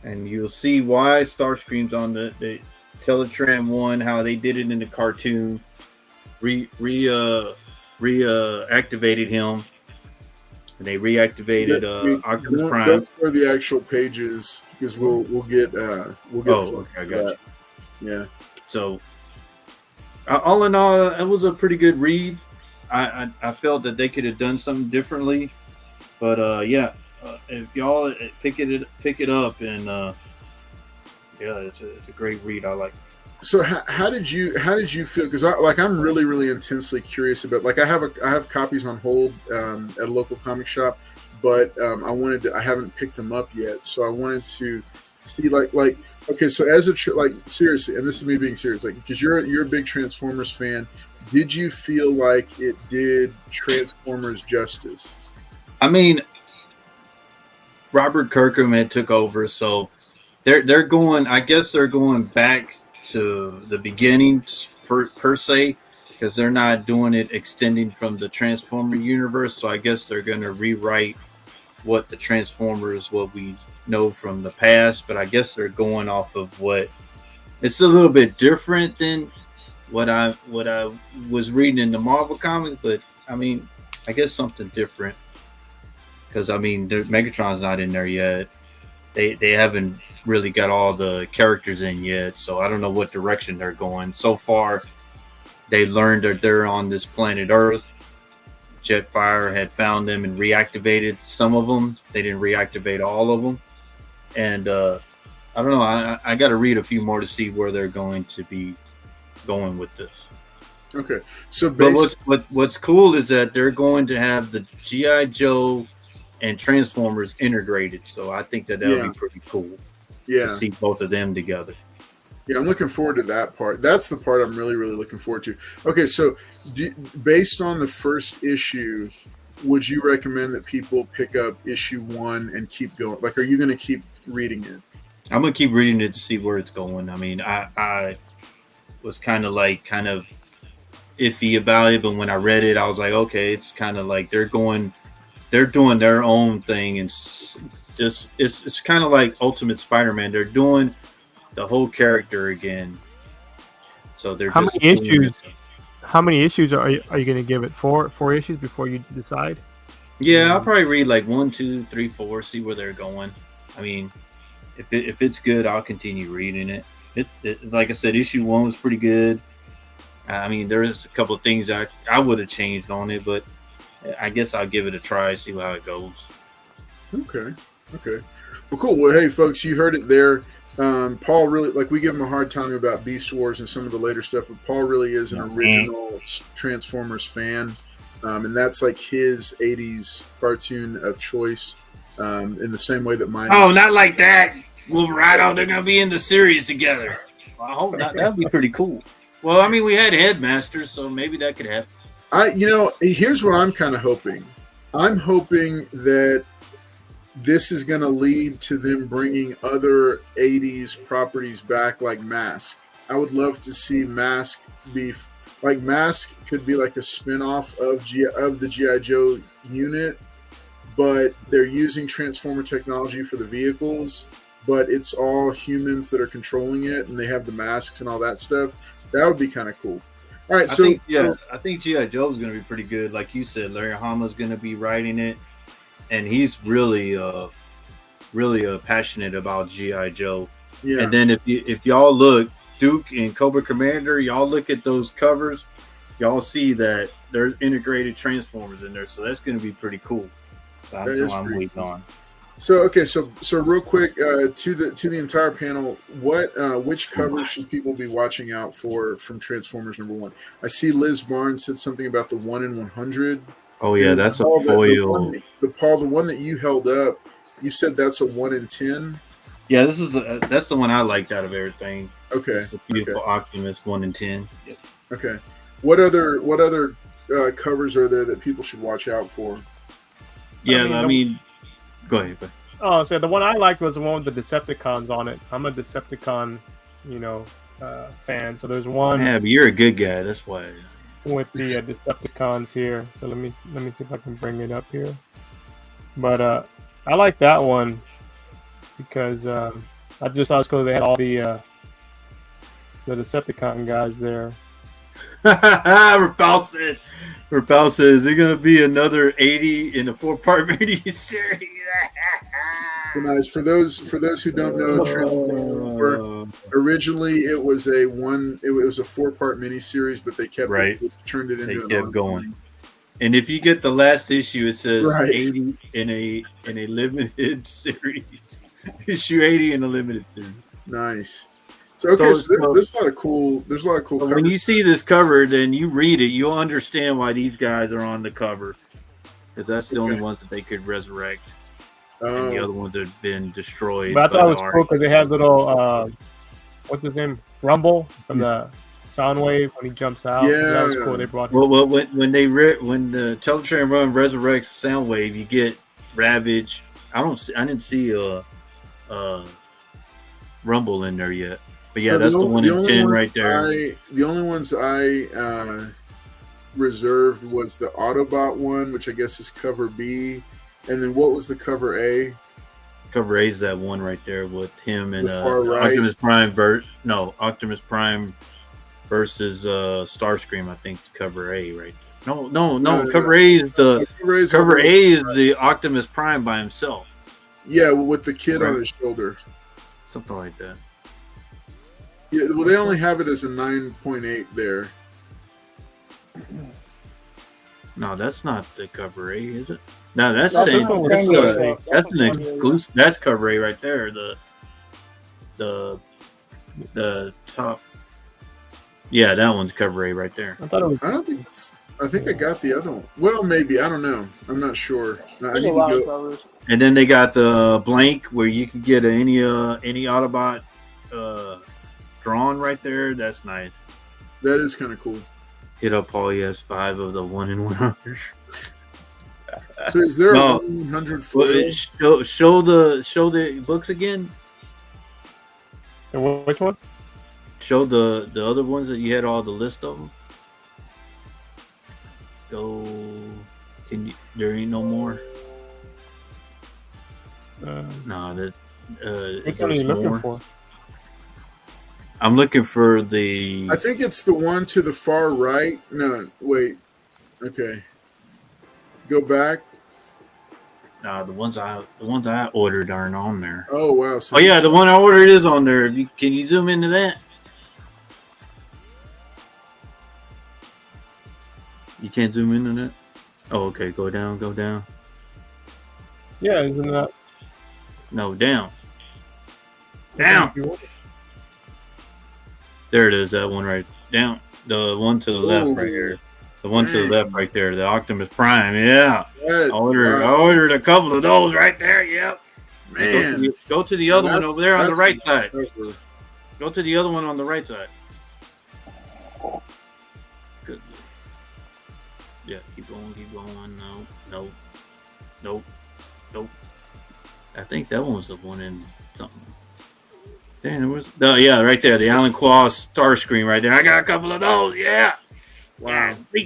and you'll see why Starscream's on the Teletran 1, how they did it in the cartoon, reactivated him. They reactivated Optimus Prime. That's where the actual pages, because we'll get. Okay, I got you. Yeah. So, all in all, it was a pretty good read. I felt that they could have done something differently, but if y'all pick it up, and it's a great read. I like it. So how did you feel? Because I'm really, really intensely curious about. Like I have copies on hold at a local comic shop, but I haven't picked them up yet. So I wanted to see okay. So as seriously, and this is me being serious, because you're a big Transformers fan, did you feel like it did Transformers justice? I mean, Robert Kirkman had took over, so they're going. I guess they're going back to the beginning per se, because they're not doing it extending from the Transformer universe. So I guess they're going to rewrite what the Transformers, what we know from the past, but I guess they're going off of what it's a little bit different than what I was reading in the Marvel comic. But I mean, I guess something different, because I mean, Megatron's not in there yet. They haven't really got all the characters in yet, so I don't know what direction they're going. So far, they learned that they're on this planet Earth. Jetfire had found them and reactivated some of them. They didn't reactivate all of them, and I don't know. I got to read a few more to see where they're going to be going with this. Okay, so what's cool is that they're going to have the G.I. Joe and Transformers integrated, so I think that'll be pretty cool. Yeah, to see both of them together. Yeah, I'm looking forward to that part. That's the part I'm really, really looking forward to. Okay, so based on the first issue, would you recommend that people pick up issue 1 and keep going? Like, are you going to keep reading it? I'm going to keep reading it to see where it's going. I mean, I was kind of iffy about it, but when I read it, I was like, okay, it's kind of like they're doing their own thing, and just it's kind of like Ultimate Spider-Man. They're doing the whole character again. So they're how many issues are you going to give it? Four issues before you decide? Yeah, I'll probably read like 1, 2, 3, 4, see where they're going. I mean, if it's good, I'll continue reading it. It like I said, issue 1 was pretty good. I mean, there is a couple of things I would have changed on it, but I guess I'll give it a try, see how it goes. Okay. Well, cool. Well, hey, folks, you heard it there. Paul really, like, we give him a hard time about Beast Wars and some of the later stuff, but Paul really is an original Transformers fan, and that's like his 80s cartoon of choice, in the same way that mine is. Not like that. Wolverine, they're going to be in the series together. Well, I hope that would be pretty cool. Well, I mean, we had Headmasters, so maybe that could happen. Here's what I'm kind of hoping. I'm hoping that this is going to lead to them bringing other 80s properties back, like Mask. I would love to see Mask be like Mask could be like a spin-off of the G.I. Joe unit, but they're using Transformer technology for the vehicles, but it's all humans that are controlling it, and they have the masks and all that stuff. That would be kind of cool. All right, I think G.I. Joe is going to be pretty good. Like you said, Larry Hama's going to be writing it, and he's really passionate about G.I. Joe. Yeah. And then if y'all look, Duke and Cobra Commander, y'all look at those covers, y'all see that there's integrated Transformers in there, so that's going to be pretty cool. So that's what I'm waiting on. So real quick, to the entire panel, which covers should people be watching out for from Transformers #1? I see Liz Barnes said something about the 1 in 100. Oh yeah, that's a foil. The one that you held up, you said that's a 1 in 10. Yeah, that's the one I liked out of everything. Okay, it's a beautiful Optimus 1 in 10. Yep. Okay, what other covers are there that people should watch out for? Yeah, I mean go ahead. Oh, so the one I liked was the one with the Decepticons on it. I'm a Decepticon, fan. So there's one. Yeah, but you're a good guy. That's why. With the Decepticons here. So let me see if I can bring it up here. But I like that one because I just thought it was cool. They had all the Decepticon guys there. Rapal says they're gonna be another 80 in a 4-part mini-series. Nice. For those who don't know, originally it was a 4-part mini-series, but they kept they turned it into. They kept going. And if you get the last issue, it says 80 in a limited series. Issue 80 in a limited series. Nice. So there's a lot of cool. There's a lot of cool. When you see this cover, then you read it, you'll understand why these guys are on the cover, because that's the only ones that they could resurrect, and the other ones that have been destroyed. But I thought it was cool because they have little what's his name, Rumble from the Soundwave when he jumps out. Yeah, that was cool. They brought him. Well, when the Teletrain Run resurrects Soundwave, you get Ravage. I didn't see Rumble in there yet. But yeah, that's the 1 in 10 right there. The only ones I reserved was the Autobot one, which I guess is cover B. And then what was the cover A? Cover A is that one right there with him and right. Optimus Prime. Optimus Prime versus Starscream. I think cover A right there. No. Cover A is cover A is the Optimus Prime by himself. Yeah, with the kid on his shoulder. Something like that. Yeah, well, they only have it as a 9.8 there. No, that's not the cover A, is it? No, that's an exclusive. That's cover A right there. The top. Yeah, that one's cover A right there. I think I got the other one. Well, maybe, I don't know. I'm not sure. I need to go. And then they got the blank where you can get any Autobot drawn right there. That's nice. That is kind of cool. Hit up Paul. He has 5 of the 1 in 100. So is there a 1 in 100 foil? Show the books again. Which one? Show the other ones that you had all the list of them. Go. Can you? There ain't no more. No, that. Which one are you looking for? I'm looking for the. I think it's the one to the far right. No, wait. Okay. Go back. The ones I ordered aren't on there. Oh wow! So Oh yeah, the one I ordered is on there. Can you zoom into that? You can't zoom into that. Oh, okay. Go down. Go down. Yeah, isn't that No, down. Down. There it is. That one right down. The one to the left right here. The one to the left right there. The Optimus Prime. Yeah. I ordered a couple of those right there. Yep. Man. Go to the other one over there on the right side. Cover. Go to the other one on the right side. Good. Yeah, keep going. No. Nope. I think that one was the one in something. Damn, it was. Oh, yeah, right there. The Alan Claw star screen right there. I got a couple of those. Yeah. Wow. Yeah,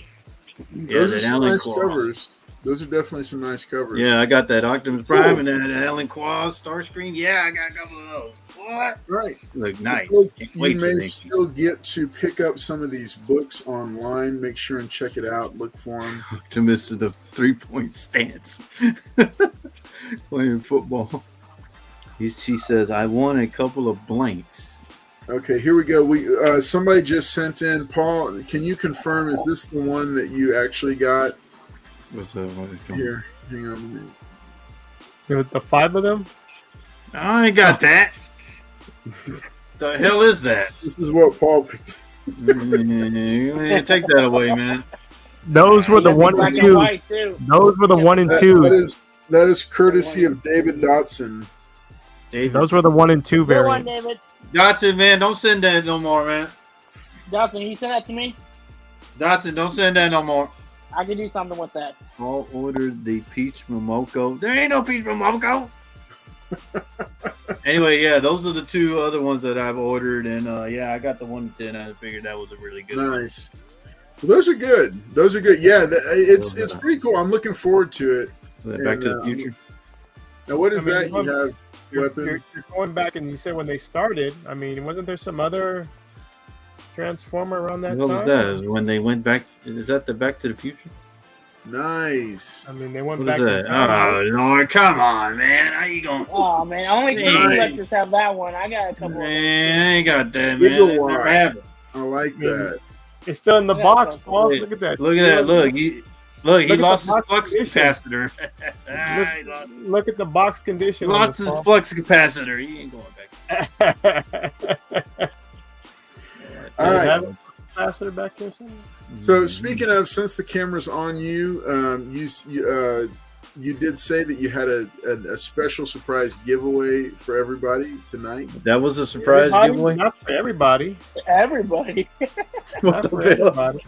Those are that some Alan nice Claw. covers. Those are definitely some nice covers. Yeah, I got that Optimus Prime and that Alan Claw star screen. Yeah, I got a couple of those. What? Right. Look nice. Can't You wait may to still get to pick up some of these books online. Make sure and check it out. Look for them. Optimus to the 3-point stance. Playing football. She says, I want a couple of blanks. Okay, here we go. We somebody just sent in. Paul, can you confirm? Is this the one that you actually got? What is going Here, hang on. the 5 of them? I ain't got that. The hell is that? This is what Paul picked. Man, take that away, man. Those were the 1 and Black 2. white, too. Those were the 1 and 2. That is courtesy of David Dotson. David. Those were the 1 and 2 Good one, variants. David. Dotson, man, don't send that no more, man. Dawson, you send that to me? Dotson, don't send that no more. I can do something with that. Paul ordered the Peach Momoko. There ain't no Peach Momoko. Anyway, yeah, those are the 2 other ones that I've ordered, and yeah, I got the 110. I figured that was a really good one. Nice. Well, those are good. Those are good. Yeah, it's pretty cool. I'm looking forward to it. Back to the Future. Now, what is I mean, that you have? Weapon. You're going back and you said when they started. I mean, wasn't there some other Transformer around that What time? was that? When they went back? Is that the Back to the Future? Nice. I mean, they went What back is in that? time. Oh, Lord, come on, man. How you going? Oh, man. Only two Nice. collectors have that one. I got a couple of them. Man, I ain't got that, Big man. ol' Never wide. have it. I like that. It's still in the Yeah, box, that's Paul. cool. Look at that. Look at that. Look, he at lost the his box flux condition. capacitor. He Look at the box condition. on lost this, his Paul. flux capacitor. He ain't going back. All Do you right. have a capacitor back there somewhere? So speaking of, since the camera's on you, you did say that you had a special surprise giveaway for everybody tonight. That was a surprise Everybody? giveaway. Not for everybody. Everybody. What Not the for hell? everybody.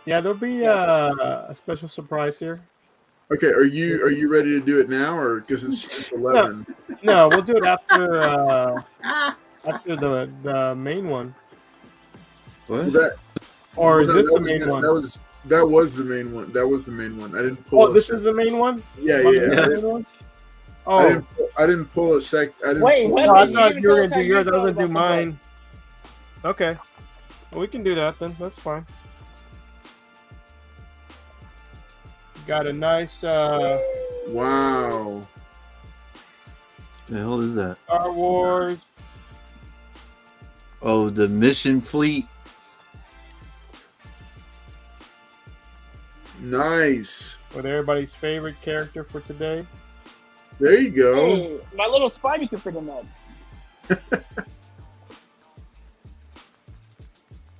Yeah, there'll be a special surprise here. Okay, are you ready to do it now, or because it's 11? No, we'll do it after the main one. What? Or is No, this that the was- main one? That was the main one. That was the main one. I didn't pull. Oh, this is the main one? Yeah, This yeah. is I the didn't, main one? I Oh, didn't. I didn't pull a sec. I didn't. Wait, pull- what? no, I You thought didn't you were tell going us to how do yours. I you was going to felt do about the mine. Okay. Well, we can do that then. That's fine. Got a nice Wow. The hell is that? Star Wars. Oh, the Mission Fleet. Nice. With everybody's favorite character for today. There you go. Hey, my little Spidey could fit in that.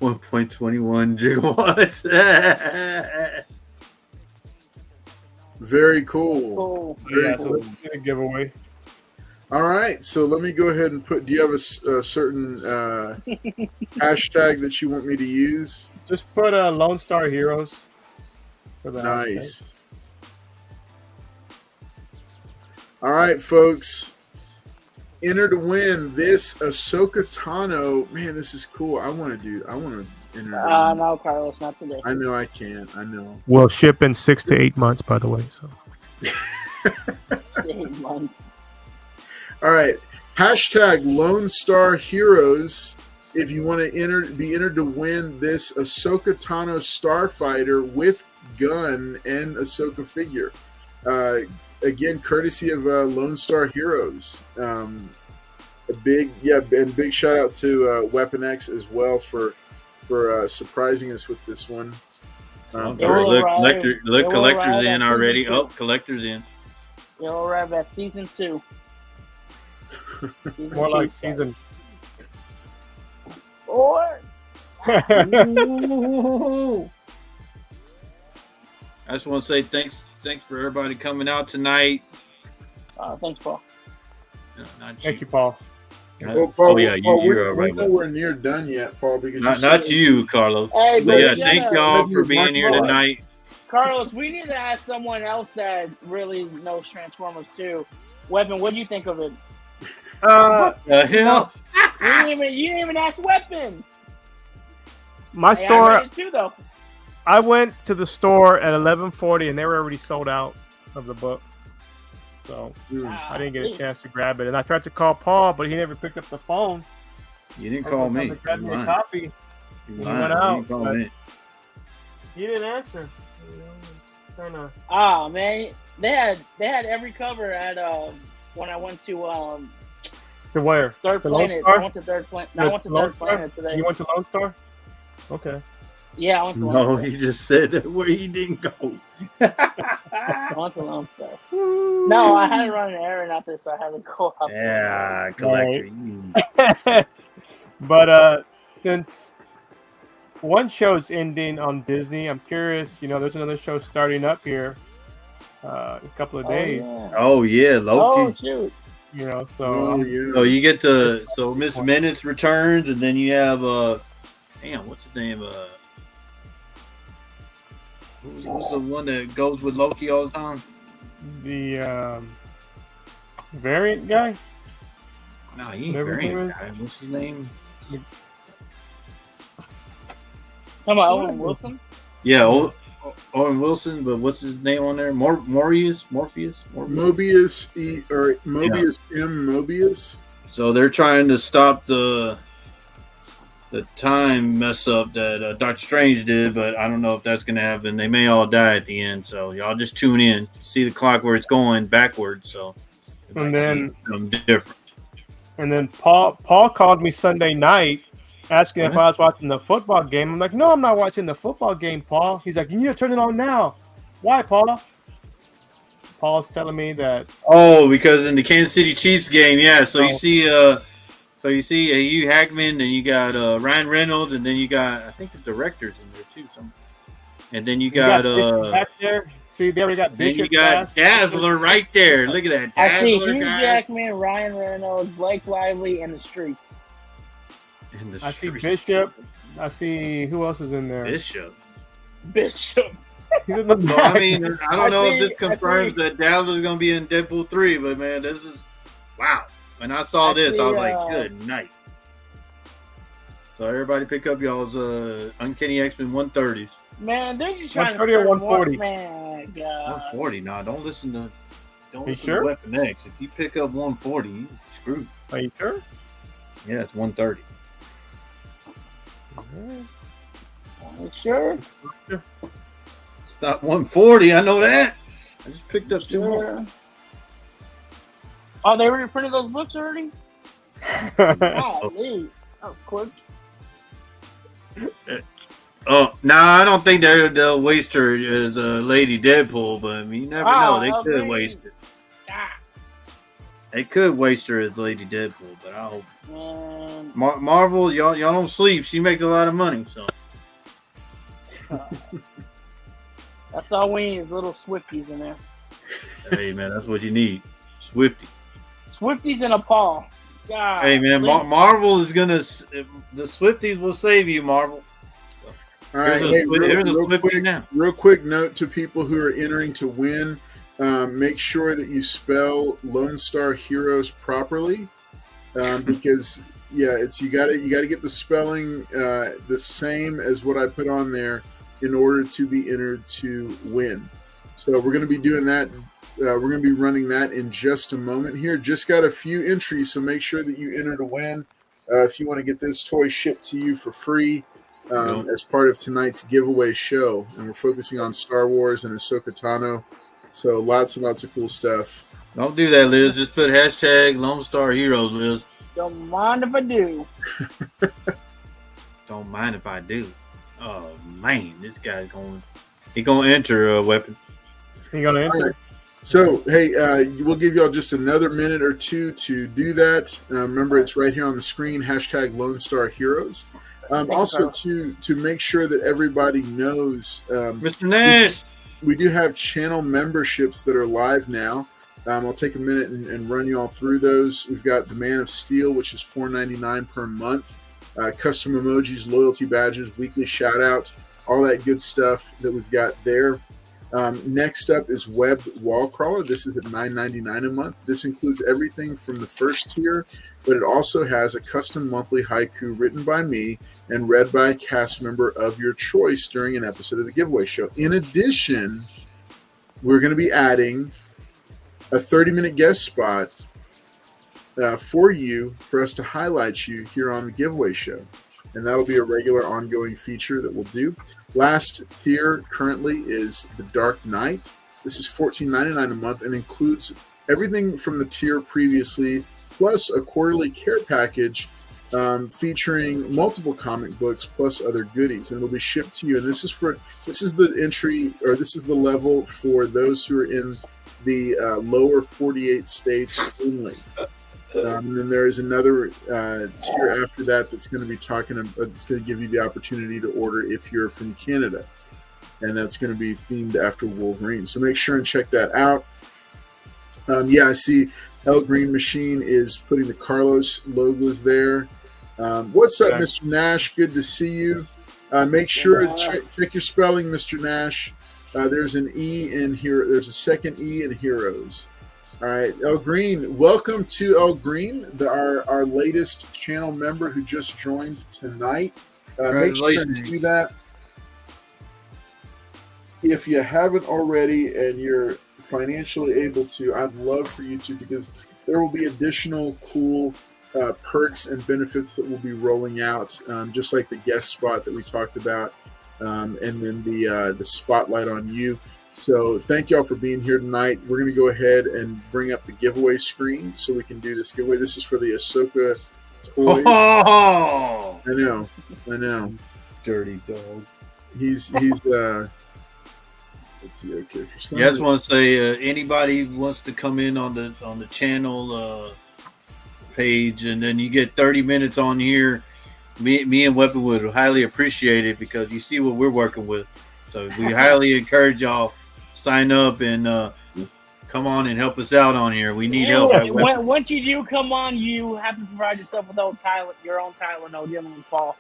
1.21 gigawatts. Very cool. Cool. Very Yeah, so cool. let's do a giveaway. All right, so let me go ahead and put. Do you have a certain hashtag that you want me to use? Just put Lone Star Heroes for the hashtag. Nice. All right, folks. Enter to win this Ahsoka Tano. Man, this is cool. I want to enter. No, Carlos, not today. I know I can't. I know. Will ship in 6 to 8 months, by the way. So 8 months. All right. Hashtag Lone Star Heroes. If you want to be entered to win this Ahsoka Tano Starfighter with gun and Ahsoka figure. Again, courtesy of Lone Star Heroes. Big shout out to Weapon X as well for surprising us with this one. Look, collector's in already. Oh, collector's in. It'll arrive at season 2. More like season 4. Ooh. I just want to say thanks for everybody coming out tonight. Thanks, Paul. No, not Thank you, Paul. Well, Paul, oh yeah, you're all right. We're nowhere near done yet, Paul. Because not you, Carlos. Hey, but yeah, thank y'all for being here tonight. Carlos, we need to ask someone else that really knows Transformers too. Weapon, what do you think of it? The hell? You didn't even ask Weapon. My Hey, store. I read it too, though. I went to the store at 11:40 and they were already sold out of the book. So I didn't get a chance to grab it. And I tried to call Paul, but he never picked up the phone. You didn't call me. Grab me a copy. He went out. He didn't answer. Man, they had every cover at when I went to where? Third to Planet. I went to Third Planet. I went to Third Planet today. You went to Lone Star? Okay. Yeah, I went to Lone No, Star. he just said that where he didn't go. I went to Lone Star. No, I had to run an errand out there, so I had to go up. Yeah, collector. But since one show's ending on Disney, I'm curious. There's another show starting up here in a couple of days. Oh yeah, Loki. Oh shoot. So you get so Miss Minutes returns, and then you have what's his name? Who's the one that goes with Loki all the time? The variant guy? No, he ain't variant guy. What's his name? Come on, Owen Wilson? Yeah, Owen Wilson, but what's his name on there? Morpheus? Mobius Mobius. So they're trying to stop the time mess up that Doctor Strange did, but I don't know if that's going to happen. They may all die at the end, so y'all just tune in, see the clock where it's going backwards. So, and then something different. And then Paul called me Sunday night asking if I was watching the football game. I'm like, no, I'm not watching the football game, Paul. He's like, you need to turn it on now. Why, Paul? Paul's telling me that. Oh, because in the Kansas City Chiefs game, yeah. So you see Hugh Hackman, and you got Ryan Reynolds, and then you got, I think the director's in there too. And then you got back there. See, they already got Bishop. Then you got Dazzler right there. Look at that. I see Dazzler Hugh guy. Jackman, Ryan Reynolds, Blake Lively, and the Streets. I see Bishop. I see who else is in there. Bishop. He's in the So, I mean, I don't know if this confirms that Dazzler's going to be in Deadpool 3, but man, this is wow. When I saw this, I was like, good night. So everybody pick up y'all's Uncanny X-Men 130s. Man, they're just trying to 130 or serve 140? Man, God. 140. Nah, don't listen to sure? Weapon X. If you pick up 140, you're screwed. Are you sure? Yeah, it's 130. You sure? It's not 140. I know that. I just picked up 2 more. Oh, they already printed those books already? Golly. That was quick. Oh, no, I don't think they'll waste her as a Lady Deadpool, but I mean, you never know. They could waste it. They could waste her as Lady Deadpool, but I hope. Marvel, y'all don't sleep. She makes a lot of money, so. That's all we need is little Swifties in there. Hey, man, that's what you need. Swifty. Swifties and a paw. God, hey, man, Marvel is going to. The Swifties will save you, Marvel. All right, real quick note to people who are entering to win: make sure that you spell Lone Star Heroes properly, because it's you got to get the spelling the same as what I put on there in order to be entered to win. So we're going to be doing that. We're going to be running that in just a moment here. Just got a few entries, so make sure that you enter to win. If you want to get this toy shipped to you for free. as part of tonight's giveaway show, and we're focusing on Star Wars and Ahsoka Tano. So lots and lots of cool stuff. Don't do that, Liz. Just put hashtag Lone Star Heroes, Liz. Don't mind if I do. Don't mind if I do. Oh man, this guy's gonna enter a weapon. You gonna answer? Right. So hey, we'll give y'all just another minute or two to do that. Remember, it's right here on the screen. Hashtag Lone Star Heroes. Also, to make sure that everybody knows, Mr. Nash, we do have channel memberships that are live now. I'll take a minute and run you all through those. We've got the Man of Steel, which is $4.99 per month. Custom emojis, loyalty badges, weekly shout out, all that good stuff that we've got there. Next up is Web Wall Crawler. This is at $9.99 a month. This includes everything from the first tier, but it also has a custom monthly haiku written by me and read by a cast member of your choice during an episode of the giveaway show. In addition, we're going to be adding a 30-minute guest spot for us to highlight you here on the giveaway show. And that'll be a regular ongoing feature that we'll do. Last tier currently is the Dark Knight. This is $14.99 a month and includes everything from the tier previously, plus a quarterly care package featuring multiple comic books plus other goodies, and it'll be shipped to you. And this is the entry, or this is the level for those who are in the lower 48 states only. And then there is another tier after that that's going to be that's going to give you the opportunity to order if you're from Canada, and that's going to be themed after Wolverine. So make sure and check that out. I see El Green Machine is putting the Carlos logos there. What's up, Mr. Nash? Good to see you. Make sure to check your spelling, Mr. Nash. There's an E in here. There's a second E in Heroes. All right, El Green. Welcome to El Green, our latest channel member who just joined tonight. Make sure to do that. If you haven't already and you're financially able to, I'd love for you to, because there will be additional cool perks and benefits that we'll be rolling out, just like the guest spot that we talked about, and then the spotlight on you. So thank y'all for being here tonight. We're going to go ahead and bring up the giveaway screen so we can do this giveaway. This is for the Ahsoka toy. Oh! I know. Dirty dog. He's let's see. Okay, for some I just want to say, anybody wants to come in on the channel page, and then you get 30 minutes on here. Me and Weapon would highly appreciate it, because you see what we're working with. So we highly encourage y'all sign up and come on and help us out on here. We need help. Once you do come on, you have to provide yourself with your own Tyler No dealing with Paul.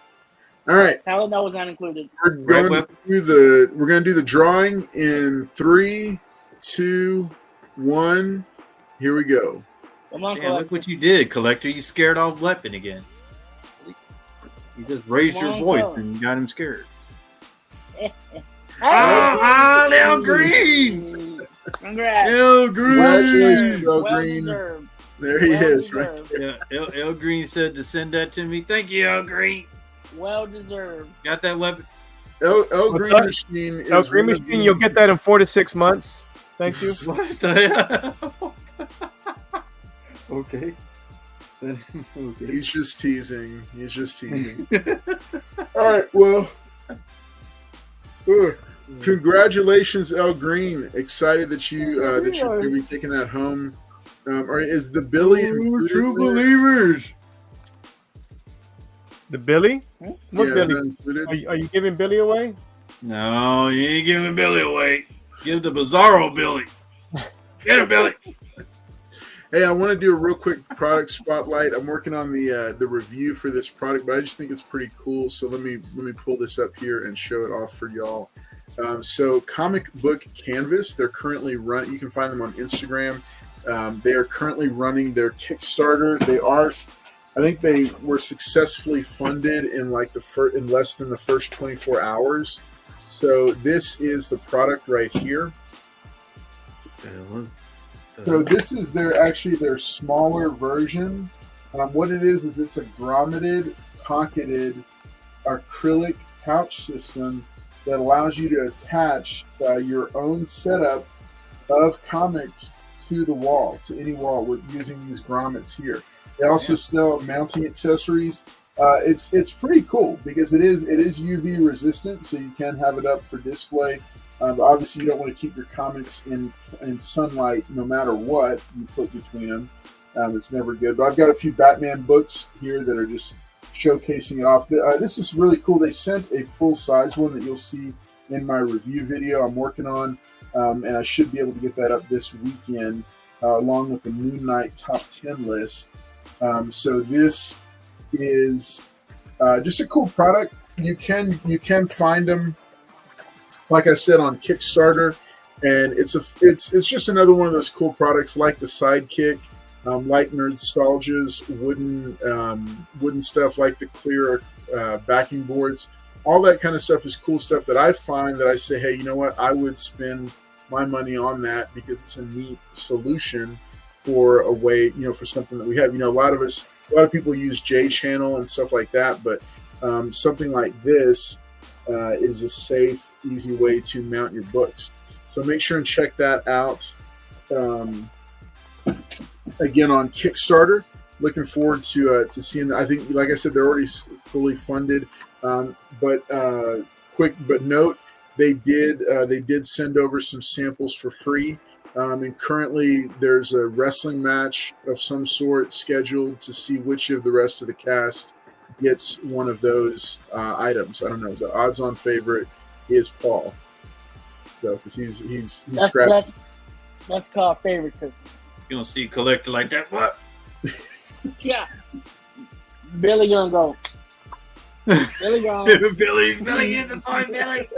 All right. Tyler No was not included. We're going to do the drawing in 3, 2, 1. Here we go. Come on, yeah, look what you did, Collector. You scared off Weapon again. You just raised your voice and you got him scared. El Green! Congrats. El Green! Congratulations, El Well Green. deserved. There he is, deserved. right there. Yeah, El Green said to send that to me. Thank you, El Green. Well deserved. Got that weapon? El Green Machine is El Green Machine, you'll get that in 4 to 6 months. Thank you. What the hell? Okay. He's just teasing. All right, well, congratulations, El Green. Excited that you're going to be taking that home. Is the Billy included? True believers. The Billy? What Billy? Included? Are you giving Billy away? No, you ain't giving Billy away. Give the Bizarro Billy. Get him, Billy. Hey, I want to do a real quick product spotlight. I'm working on the review for this product, but I just think it's pretty cool. So let me pull this up here and show it off for y'all. So Comic Book Canvas, they're currently running. You can find them on Instagram. They are currently running their Kickstarter. I think they were successfully funded in in less than the first 24 hours. So this is the product right here. So this is their smaller version. What it is it's a grommeted, pocketed acrylic pouch system that allows you to attach your own setup of comics to the wall, to any wall, with using these grommets here. They also sell mounting accessories. It's pretty cool because it is UV resistant, so you can have it up for display. Obviously, you don't want to keep your comics in sunlight no matter what you put between them. It's never good. But I've got a few Batman books here that are just showcasing it off. This is really cool. They sent a full-size one that you'll see in my review video I'm working on, and I should be able to get that up this weekend, along with the Moon Knight Top 10 list. So this is just a cool product. You can find them, like I said, on Kickstarter, and it's just another one of those cool products like the Sidekick, like Nerdstalgia's wooden stuff, like the clear backing boards. All that kind of stuff is cool stuff that I find that I say, hey, you know what? I would spend my money on that because it's a neat solution for a way, for something that we have. A lot of people use J channel and stuff like that, but something like this is a safe, easy way to mount your books. So make sure and check that out. Again, on Kickstarter. Looking forward to seeing. I think, like I said, they're already fully funded. But quick but note, they did send over some samples for free. And currently, there's a wrestling match of some sort scheduled to see which of the rest of the cast gets one of those items. I don't know. The odds-on favorite is Paul. So, because he's scrapped. That's called favorite because you don't see a collector like that. What? Yeah. Billy gonna go. Billy gone. Billy is a boy, Billy.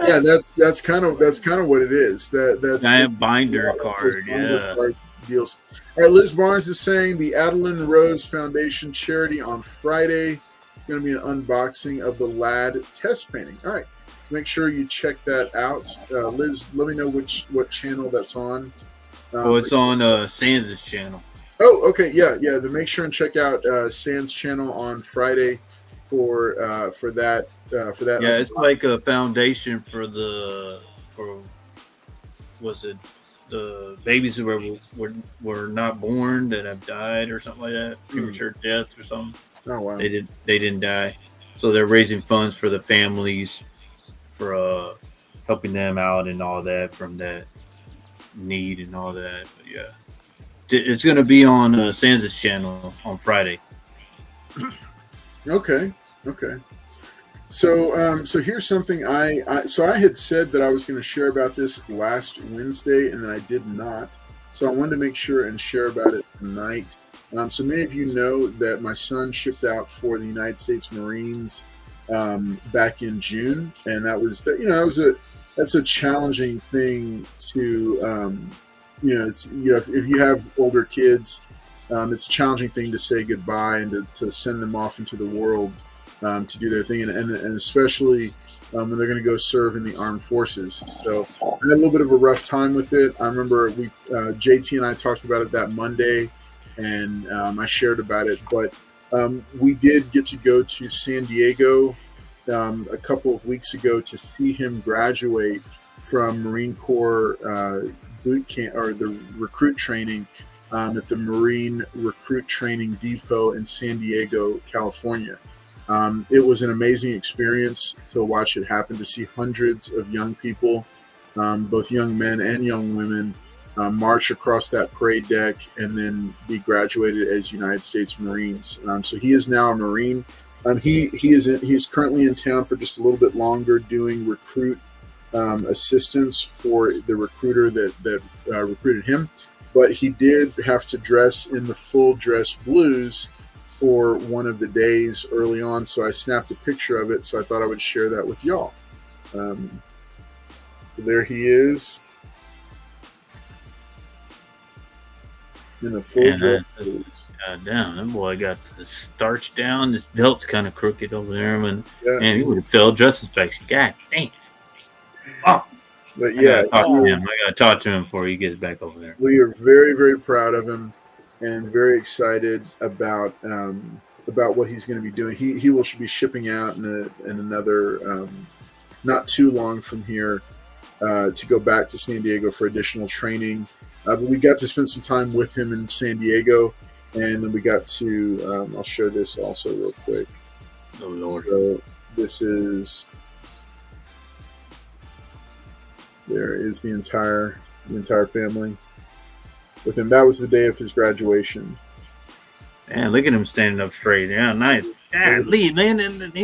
Yeah, that's kind of what it is. That's giant binder card. Yeah. Card deals. All right, Liz Barnes is saying the Adeline Rose Foundation charity on Friday is going to be an unboxing of the Lad test painting. All right, make sure you check that out. Liz, let me know what channel that's on. It's on Sands' channel. Oh, okay, yeah. Then make sure and check out Sands' channel on Friday for that. Yeah, it's like a foundation for was it the babies who were not born that have died or something like that, premature death or something. Oh wow, they didn't die, so they're raising funds for the families for helping them out and all that from that need and all that. But yeah, it's going to be on Sands' channel on Friday. Okay. So here's something I had said that I was going to share about this last Wednesday, and then I did not. So I wanted to make sure and share about it tonight. So many of you know that my son shipped out for the United States Marines back in June, and that's a challenging thing to if you have older kids, it's a challenging thing to say goodbye and to send them off into the world to do their thing, and especially when they're going to go serve in the armed forces. So I had a little bit of a rough time with it. I remember JT and I talked about it that Monday, and I shared about it. But we did get to go to San Diego a couple of weeks ago to see him graduate from Marine Corps boot camp, or the recruit training at the Marine Recruit Training Depot in San Diego, California. It was an amazing experience to watch it happen, to see hundreds of young people, both young men and young women, march across that parade deck and then be graduated as United States Marines. So he is now a Marine. He is currently in town for just a little bit longer doing recruit assistance for the recruiter that recruited him. But he did have to dress in the full dress blues for one of the days early on, so I snapped a picture of it, so I thought I would share that with y'all. There he is in the full dress blues. God damn, that boy got the starch down. His belt's kind of crooked over there, man. Man, he would have failed dress inspection. God damn. Oh. But yeah, I gotta talk to him before he gets back over there. We are very, very proud of him and very excited about about what he's going to be doing. He will be shipping out in another not too long from here to go back to San Diego for additional training. But we got to spend some time with him in San Diego, and then we got to. I'll show this also real quick. Oh Lord! So this is. There is the entire family with him. That was the day of his graduation. Man, look at him standing up straight. Yeah, nice. Golly, man, and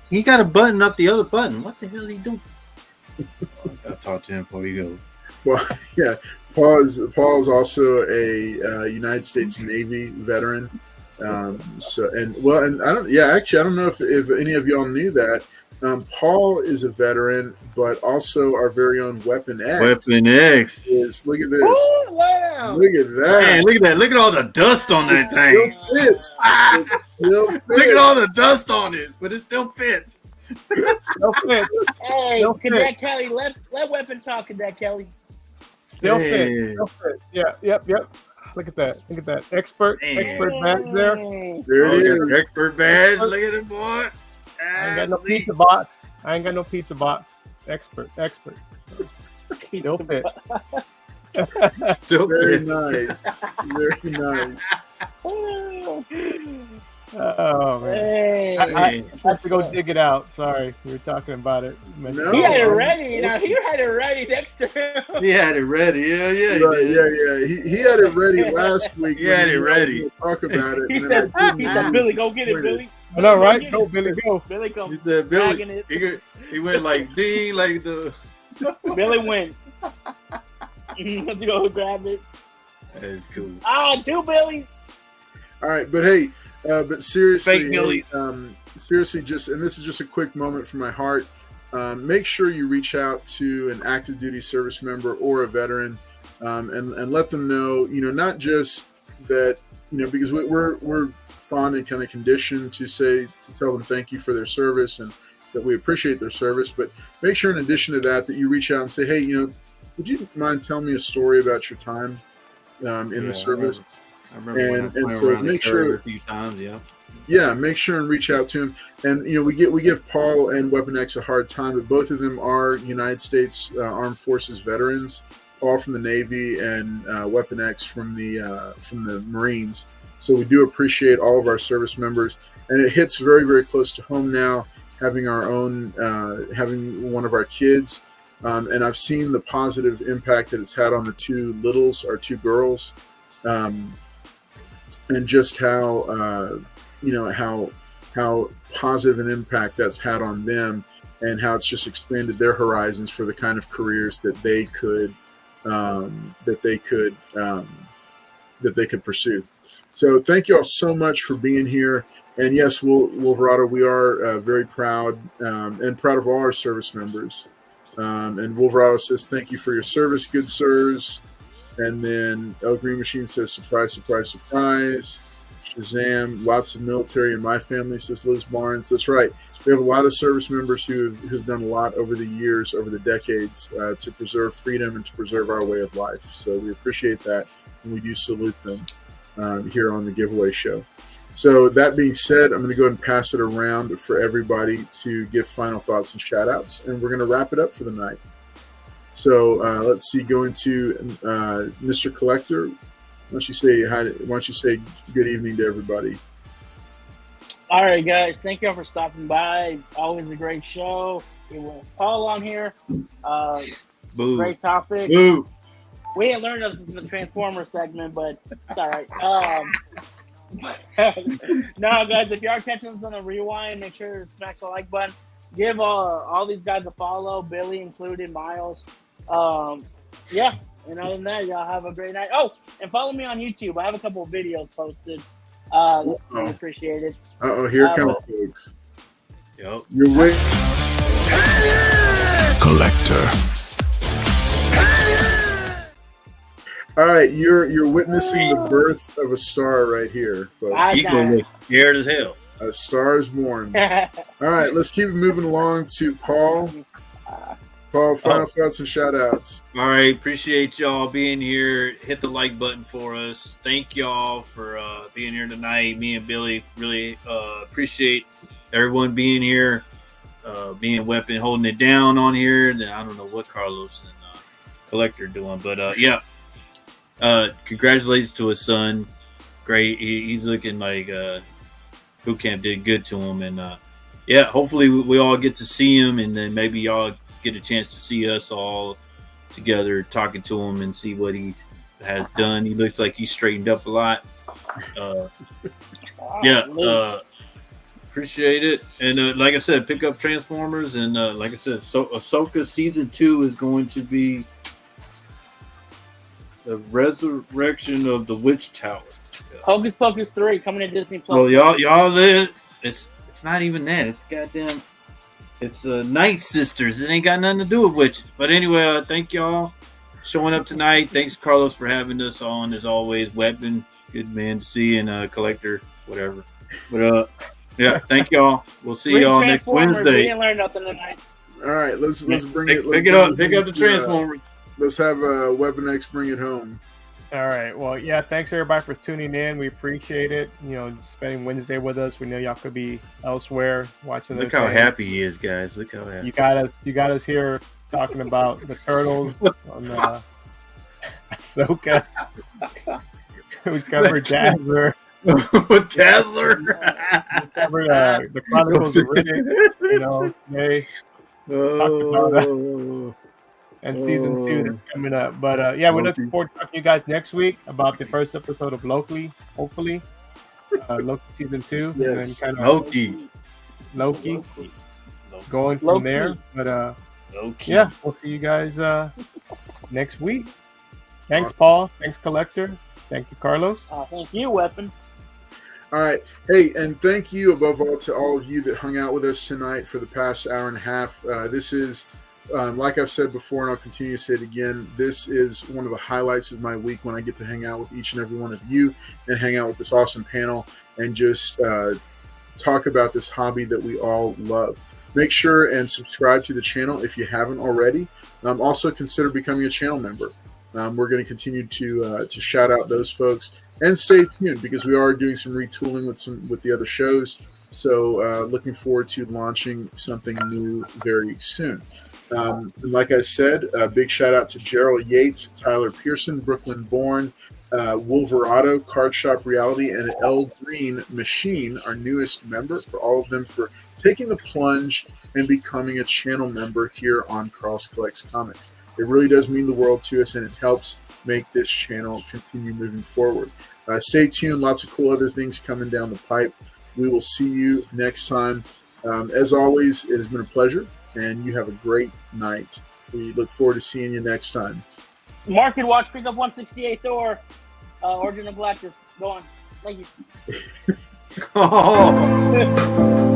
he got a button up the other button. What the hell is he doing? I gotta talk to him before he goes. Well, yeah, Paul is also a United States Navy veteran. And I don't know if any of y'all knew that. Paul is a veteran, but also our very own Weapon X. Weapon X. Look at this. Oh, wow. Look at that. Man, look at that. Look at all the dust on that thing. Still fits. It still fits. Look at all the dust on it, but it still fits. Still fits. Hey, Still Cadet fits. Kelly, let Weapon talk, Cadet Kelly. Still Hey. fits. Still fits. Yeah. Yep. Look at that. Look at that. Expert badge there. There it is. Expert badge. Look at it, boy. I ain't got no pizza box. Expert. Still fit. Still Very fits. nice. Very nice. Oh man. Hey. I have to go dig it out. Sorry, we were talking about it. No. He had it ready. Now he had it ready next to him. He had it ready. Yeah. Right, yeah. He had it ready last week. He had it was ready. gonna Talk about it. He and then I said, didn't. Billy, go get it, Billy. I know, right? Get Go, it. Billy, go. Billy, come. He said, dragging Billy. it. He went like ding, like the. Billy went. Let's go grab it. That is cool. Two Billies. All right, but hey, but seriously, Fake Billy. Seriously, and this is just a quick moment from my heart. Make sure you reach out to an active duty service member or a veteran, and let them know. Not just that. Because we're fond and kind of conditioned to tell them thank you for their service and that we appreciate their service. But make sure, in addition to that, that you reach out and say, hey, would you mind telling me a story about your time in the service? I remember And so make sure a few times, make sure and reach out to him. And we give Paul and Weapon X a hard time, but both of them are United States Armed Forces veterans. Paul from the Navy and Weapon X from the Marines. So we do appreciate all of our service members, and it hits very, very close to home now. Having our own, having one of our kids, and I've seen the positive impact that it's had on the two littles, our two girls. And just how positive an impact that's had on them, and how it's just expanded their horizons for the kind of careers that they could pursue. So thank you all so much for being here. And yes, Wolverado, we are very proud and proud of all our service members. And Wolverado says, thank you for your service, good sirs. And then El Green Machine says, surprise, surprise, surprise. Shazam, lots of military in my family, says Liz Barnes. That's right. We have a lot of service members who've done a lot over the years, over the decades, to preserve freedom and to preserve our way of life. So we appreciate that, and we do salute them here on the giveaway show. So that being said, I'm going to go ahead and pass it around for everybody to give final thoughts and shout-outs, and we're going to wrap it up for the night. So let's see, going to Mr. Collector. Why don't you say good evening to everybody? All right, guys. Thank you all for stopping by. Always a great show. We will Paul on here. Boo. Great topic. Boo. We didn't learn this in the Transformer segment, but it's all right. No, guys, if you are catching this on a rewind, make sure to smash the like button. Give all these guys a follow, Billy included, Miles. Yeah, and other than that, y'all have a great night. Oh, and follow me on YouTube. I have a couple of videos posted. That's appreciated. Here comes folks. Yep. You're waiting. Collector. All right, you're witnessing the birth of a star right here, folks. He gonna look scared as hell. A star is born. All right, let's keep moving along to Paul. Paul, final thoughts and shout outs. All right. Appreciate y'all being here. Hit the like button for us. Thank y'all for being here tonight. Me and Billy really appreciate everyone being here, being Weapon, holding it down on here. And I don't know what Carlos and Collector doing, but congratulations to his son. Great. He's looking like boot camp did good to him. And hopefully we all get to see him, and then maybe y'all get a chance to see us all together talking to him and see what he has done. He looks like he's straightened up a lot. Appreciate it. And like I said, pick up Transformers, and like I said, Ahsoka season 2 is going to be the resurrection of the Witch Tower. Hocus Pocus 3 coming to Disney Plus. Well, y'all it's not even that. It's goddamn. It's Night Sisters. It ain't got nothing to do with witches. But anyway, thank y'all showing up tonight. Thanks, Carlos, for having us on. As always, Weapon, good man to see, and Collector, whatever. But thank y'all. We'll see y'all next Wednesday. We didn't learn nothing tonight. All right, let's bring it. Pick it up. Pick up the Transformers. Let's have Weapon X bring it home. All right. Well, yeah, thanks everybody for tuning in. We appreciate it. Spending Wednesday with us. We know y'all could be elsewhere watching. Look how happy he is, guys. Look how happy. You got us here talking about the Turtles on Ahsoka. We covered Dazzler. Dazzler. We covered the Chronicles of Riddick. They talked about and season 2 that's coming up. But we're looking forward to talking to you guys next week about the first episode of Loki, hopefully. Loki season 2. Yes. And kind of Loki. Going from Loki. there. But Loki. we'll see you guys next week. Thanks, awesome. Paul. Thanks, Collector. Thank you, Carlos. Thank you, Weapon. All right. Hey, and thank you above all to all of you that hung out with us tonight for the past hour and a half. This is like I've said before, and I'll continue to say it again, this is one of the highlights of my week when I get to hang out with each and every one of you and hang out with this awesome panel and just talk about this hobby that we all love. Make sure and subscribe to the channel if you haven't already. Also consider becoming a channel member. We're going to continue to shout out those folks, and stay tuned because we are doing some retooling with the other shows. So looking forward to launching something new very soon. And like I said, a big shout out to Gerald Yates, Tyler Pearson, Brooklyn Born, Wolverado, Card Shop Reality, and L Green Machine, our newest member, for all of them for taking the plunge and becoming a channel member here on Carlos Collects Comics. It really does mean the world to us, and it helps make this channel continue moving forward. Stay tuned. Lots of cool other things coming down the pipe. We will see you next time. As always, it has been a pleasure, and you have a great night. We look forward to seeing you next time. Mark and watch, pick up 168 Thor, Origin of Galactus. Go on. Thank you. Oh.